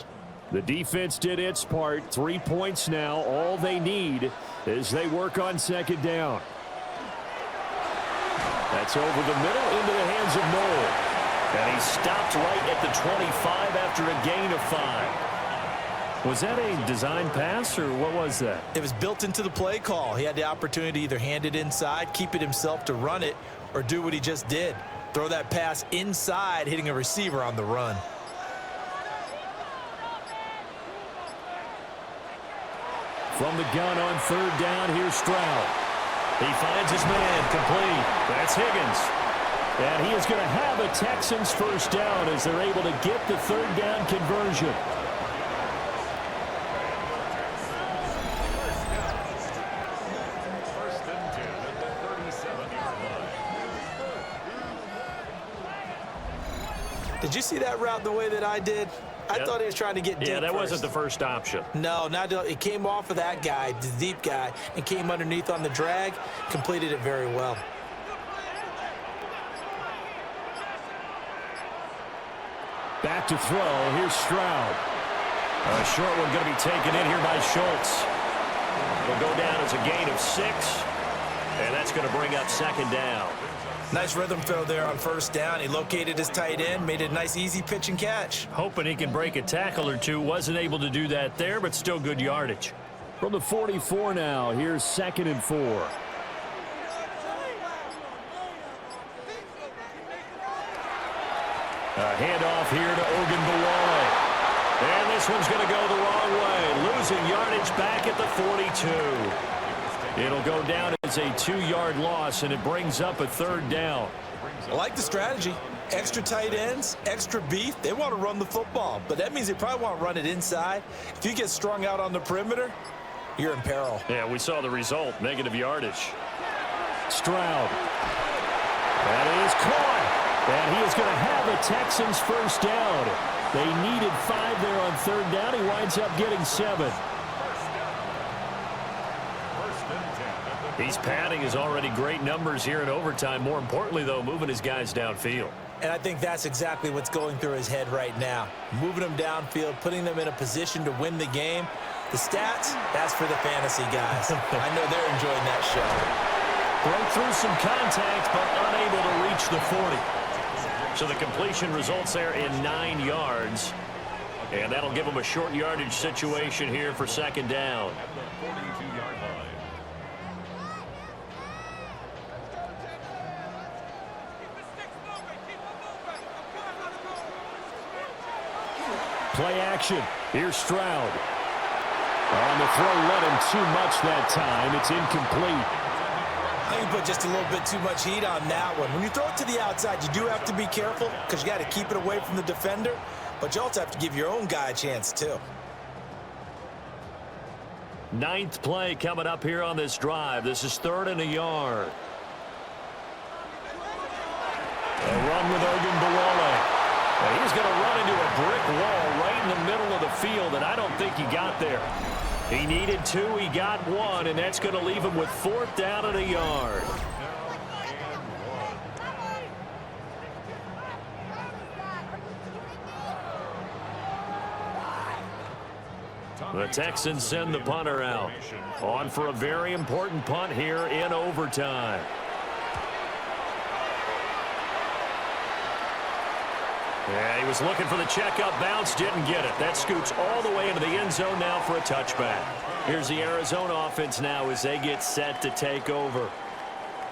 The defense did its part. 3 points now. All they need as they work on second down. That's over the middle into the hands of Noel. And he stopped right at the 25 after a gain of 5. Was that a design pass, or what was that? It was built into the play call. He had the opportunity to either hand it inside, keep it himself to run it, or do what he just did. Throw that pass inside, hitting a receiver on the run. From the gun on 3rd down, here's Stroud. He finds his man, complete. That's Higgins. And he is going to have a Texans first down as they're able to get the 3rd down conversion. First and 10 at the 37-yard line. Did you see that route the way that I did? I thought he was trying to get deep. Yeah, that first. wasn't the first option. No, it came off of that guy, the deep guy, and came underneath on the drag, completed it very well. Back to throw. Here's Stroud. A short one going to be taken in here by Schultz. It'll go down as a gain of 6, and that's going to bring up second down. Nice rhythm throw there on first down. He located his tight end, made it a nice, easy pitch and catch. Hoping he can break a tackle or two. Wasn't able to do that there, but still good yardage. From the 44 now, here's 2nd and 4. A handoff here to Ogunbowale. And this one's going to go the wrong way. Losing yardage back at the 42. It'll go down as a 2-yard loss, and it brings up a 3rd down. I like the strategy. Extra tight ends, extra beef. They want to run the football, but that means they probably want to run it inside. If you get strung out on the perimeter, you're in peril. Yeah, we saw the result, negative yardage. Stroud. That is caught. And he is going to have a Texans first down. They needed 5 there on 3rd down. He winds up getting 7. He's padding his already great numbers here in overtime. More importantly, though, moving his guys downfield. And I think that's exactly what's going through his head right now. Moving them downfield, putting them in a position to win the game. The stats, that's for the fantasy guys. I know they're enjoying that show. Broke through some contact, but unable to reach the 40. So the completion results there in 9 yards. And that'll give him a short yardage situation here for second down. 42-yard line. Play action. Here's Stroud. On the throw, led him too much that time. It's incomplete. I think you put just a little bit too much heat on that one. When you throw it to the outside, you do have to be careful because you got to keep it away from the defender, but you also have to give your own guy a chance too. 9th play coming up here on this drive. This is 3rd and a yard. A run with Ogunbowale. And he's going to run into a brick wall right in the middle of the field, and I don't think he got there. He needed 2, he got 1, and that's going to leave him with 4th down and a yard. The Texans send the punter out. On for a very important punt here in overtime. Yeah, he was looking for the checkup bounce, didn't get it. That scoots all the way into the end zone now for a touchback. Here's the Arizona offense now as they get set to take over.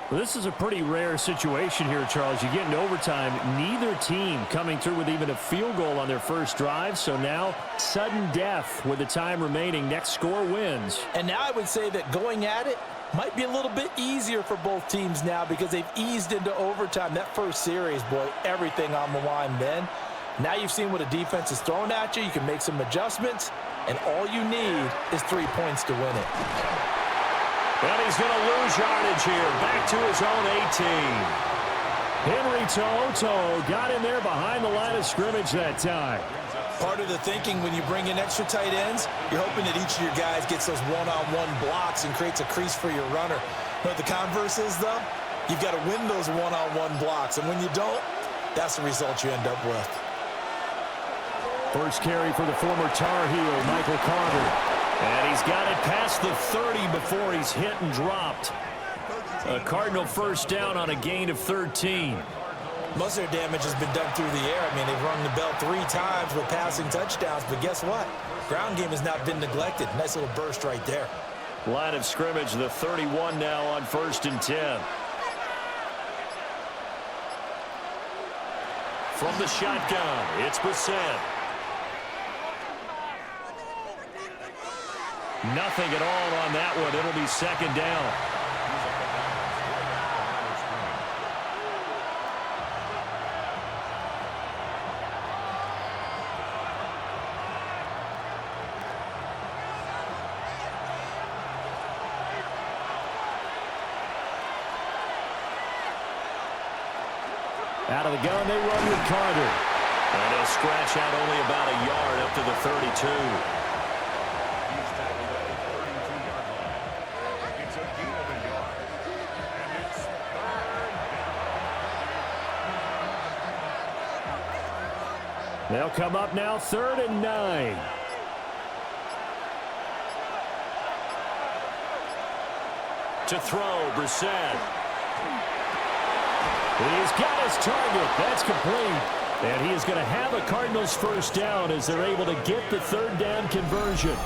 Well, this is a pretty rare situation here, Charles. You get into overtime, neither team coming through with even a field goal on their first drive. So now, sudden death with the time remaining. Next score wins. And now I would say that going at it might be a little bit easier for both teams now because they've eased into overtime. That first series, boy, everything on the line then. Now you've seen what a defense is throwing at you. You can make some adjustments, and all you need is 3 points to win it. And he's going to lose yardage here. Back to his own 18. Henry To'oTo'o got in there behind the line of scrimmage that time. Part of the thinking when you bring in extra tight ends, you're hoping that each of your guys gets those one-on-one blocks and creates a crease for your runner. You know what the converse is, though? You've got to win those one-on-one blocks, and when you don't, that's the result you end up with. First carry for the former Tar Heel, Michael Carter. And he's got it past the 30 before he's hit and dropped. A Cardinal first down on a gain of 13. Most of their damage has been done through the air. I mean, they've rung the bell 3 times with passing touchdowns, but guess what? Ground game has not been neglected. Nice little burst right there. Line of scrimmage, the 31 now on 1st and 10. From the shotgun, it's Brissett. Nothing at all on that one. It'll be second down. Out of the gun, they run with Carter. And he'll scratch out only about a yard up to the 32. He's tackled at the 32-yard line. It's a gain of a yard. And it's 3rd down. They'll come up now, 3rd and 9. To throw, Brissett. He's got his target. That's complete. And he is going to have a Cardinals first down as they're able to get the third down conversion.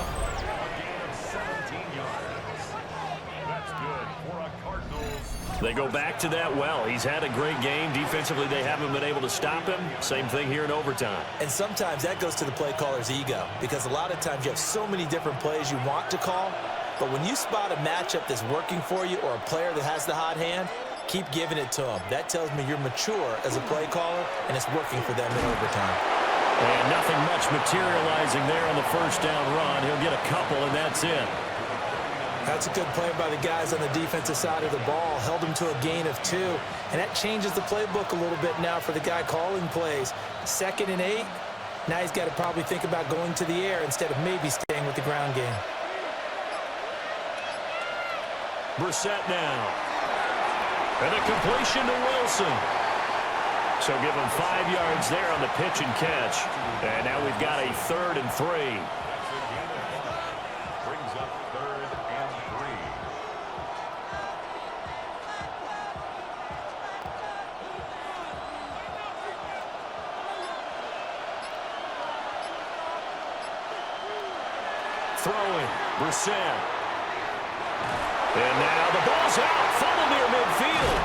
They go back to that well. He's had a great game. Defensively, they haven't been able to stop him. Same thing here in overtime. And sometimes that goes to the play caller's ego, because a lot of times you have so many different plays you want to call, but when you spot a matchup that's working for you or a player that has the hot hand, keep giving it to them. That tells me you're mature as a play caller, and it's working for them in overtime. And nothing much materializing there on the first down run. He'll get a couple, and that's it. That's a good play by the guys on the defensive side of the ball. Held him to a gain of 2. And that changes the playbook a little bit now for the guy calling plays. 2nd and 8. Now he's got to probably think about going to the air instead of maybe staying with the ground game. Brissett now. And a completion to Wilson. So give him 5 yards there on the pitch and catch. And now we've got a 3rd and 3. Throwing, Brissett. And now the ball's out. Fumble near midfield.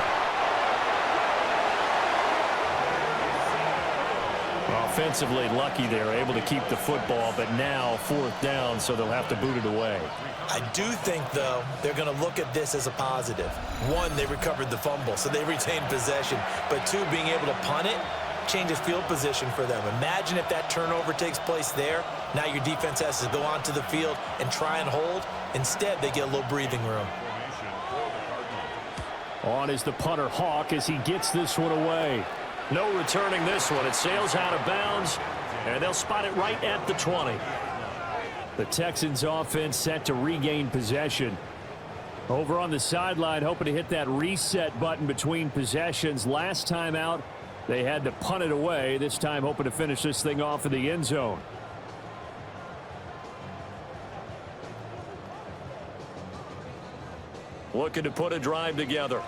Offensively lucky they're able to keep the football, but now 4th down, so they'll have to boot it away. I do think, though, they're going to look at this as a positive. 1, they recovered the fumble, so they retained possession. But 2, being able to punt it changes field position for them. Imagine if that turnover takes place there. Now your defense has to go onto the field and try and hold. Instead, they get a little breathing room. On is the punter, Hawk, as he gets this one away. No returning this one. It sails out of bounds, and they'll spot it right at the 20. The Texans offense set to regain possession. Over on the sideline, hoping to hit that reset button between possessions. Last time out, they had to punt it away. This time hoping to finish this thing off in the end zone. Looking to put a drive together.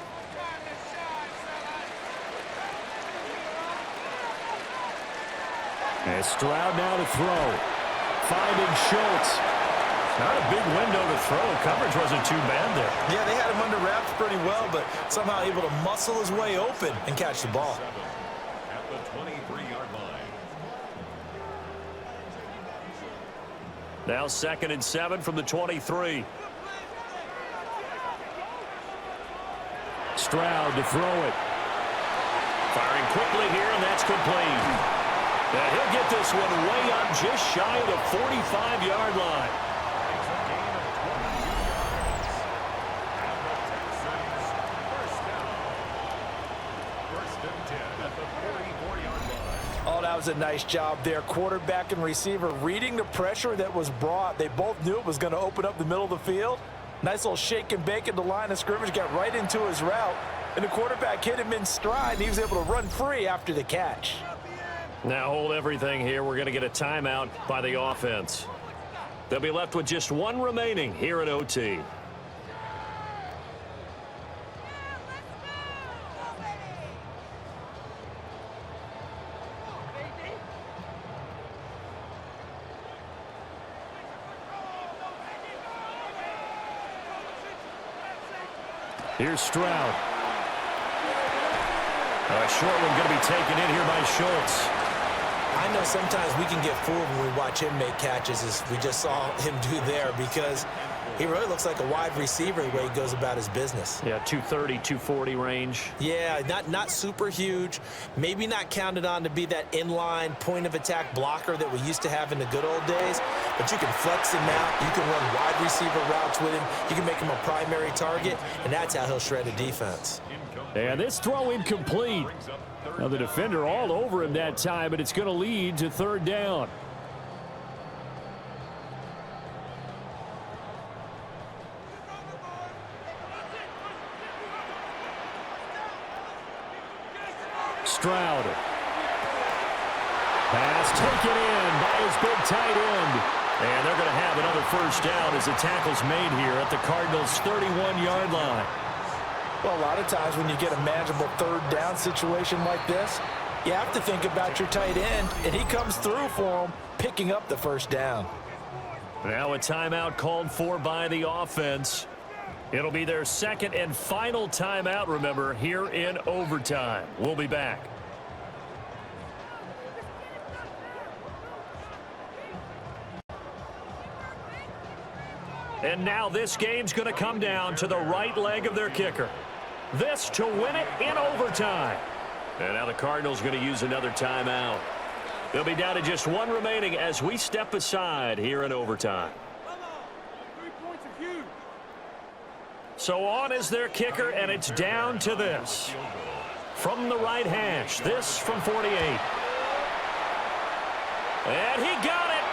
And Stroud now to throw. Finding Schultz. Not a big window to throw. Coverage wasn't too bad there. Yeah, they had him under wraps pretty well, but somehow able to muscle his way open and catch the ball. At the 23-yard line. Now 2nd and 7 from the 23. Stroud to throw it. Firing quickly here, and that's complete. And he'll get this one way up just shy of the 45-yard line. It's a gain of 22 yards. And the Texans first down. 1st and 10 at the 44-yard line. Oh, that was a nice job there. Quarterback and receiver reading the pressure that was brought. They both knew it was going to open up the middle of the field. Nice little shake and bake at the line of scrimmage. Got right into his route. And the quarterback hit him in stride, and he was able to run free after the catch. Now hold everything here. We're going to get a timeout by the offense. They'll be left with just 1 remaining here at OT. Here's Stroud. A short one going to be taken in here by Schultz. I know sometimes we can get fooled when we watch him make catches, as we just saw him do there, because he really looks like a wide receiver the way he goes about his business. Yeah, 230, 240 range. Yeah, not super huge. Maybe not counted on to be that inline point-of-attack blocker that we used to have in the good old days, but you can flex him out. You can run wide receiver routes with him. You can make him a primary target, and that's how he'll shred a defense. And this throw incomplete. Now the defender all over him that time, but it's going to lead to 3rd down. Stroud. Pass taken in by his big tight end. And they're going to have another first down as the tackle's made here at the Cardinals' 31-yard line. Well, a lot of times when you get a manageable third down situation like this, you have to think about your tight end, and he comes through for him, picking up the first down. Now a timeout called for by the offense. It'll be their second and final timeout, remember, here in overtime. We'll be back. And now this game's going to come down to the right leg of their kicker. This to win it in overtime. And now the Cardinals going to use another timeout. They'll be down to just one remaining as we step aside here in overtime. So on is their kicker, and it's down to this. From the right hash, this from 48. And he got it.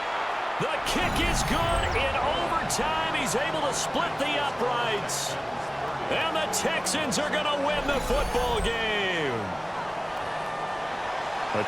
The kick is good in overtime. He's able to split the uprights. And the Texans are going to win the football game.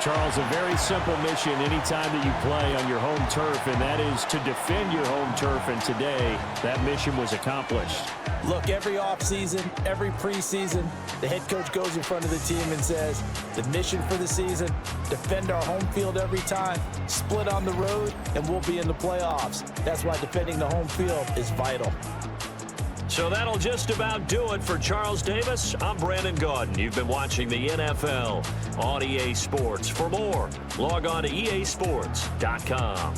Charles, a very simple mission anytime that you play on your home turf, and that is to defend your home turf. And today, that mission was accomplished. Look, every offseason, every preseason, the head coach goes in front of the team and says, the mission for the season, defend our home field every time, split on the road, and we'll be in the playoffs. That's why defending the home field is vital. So that'll just about do it for Charles Davis. I'm Brandon Gaudin. You've been watching the NFL on EA Sports. For more, log on to easports.com.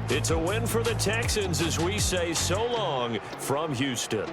It's a win for the Texans as we say so long from Houston.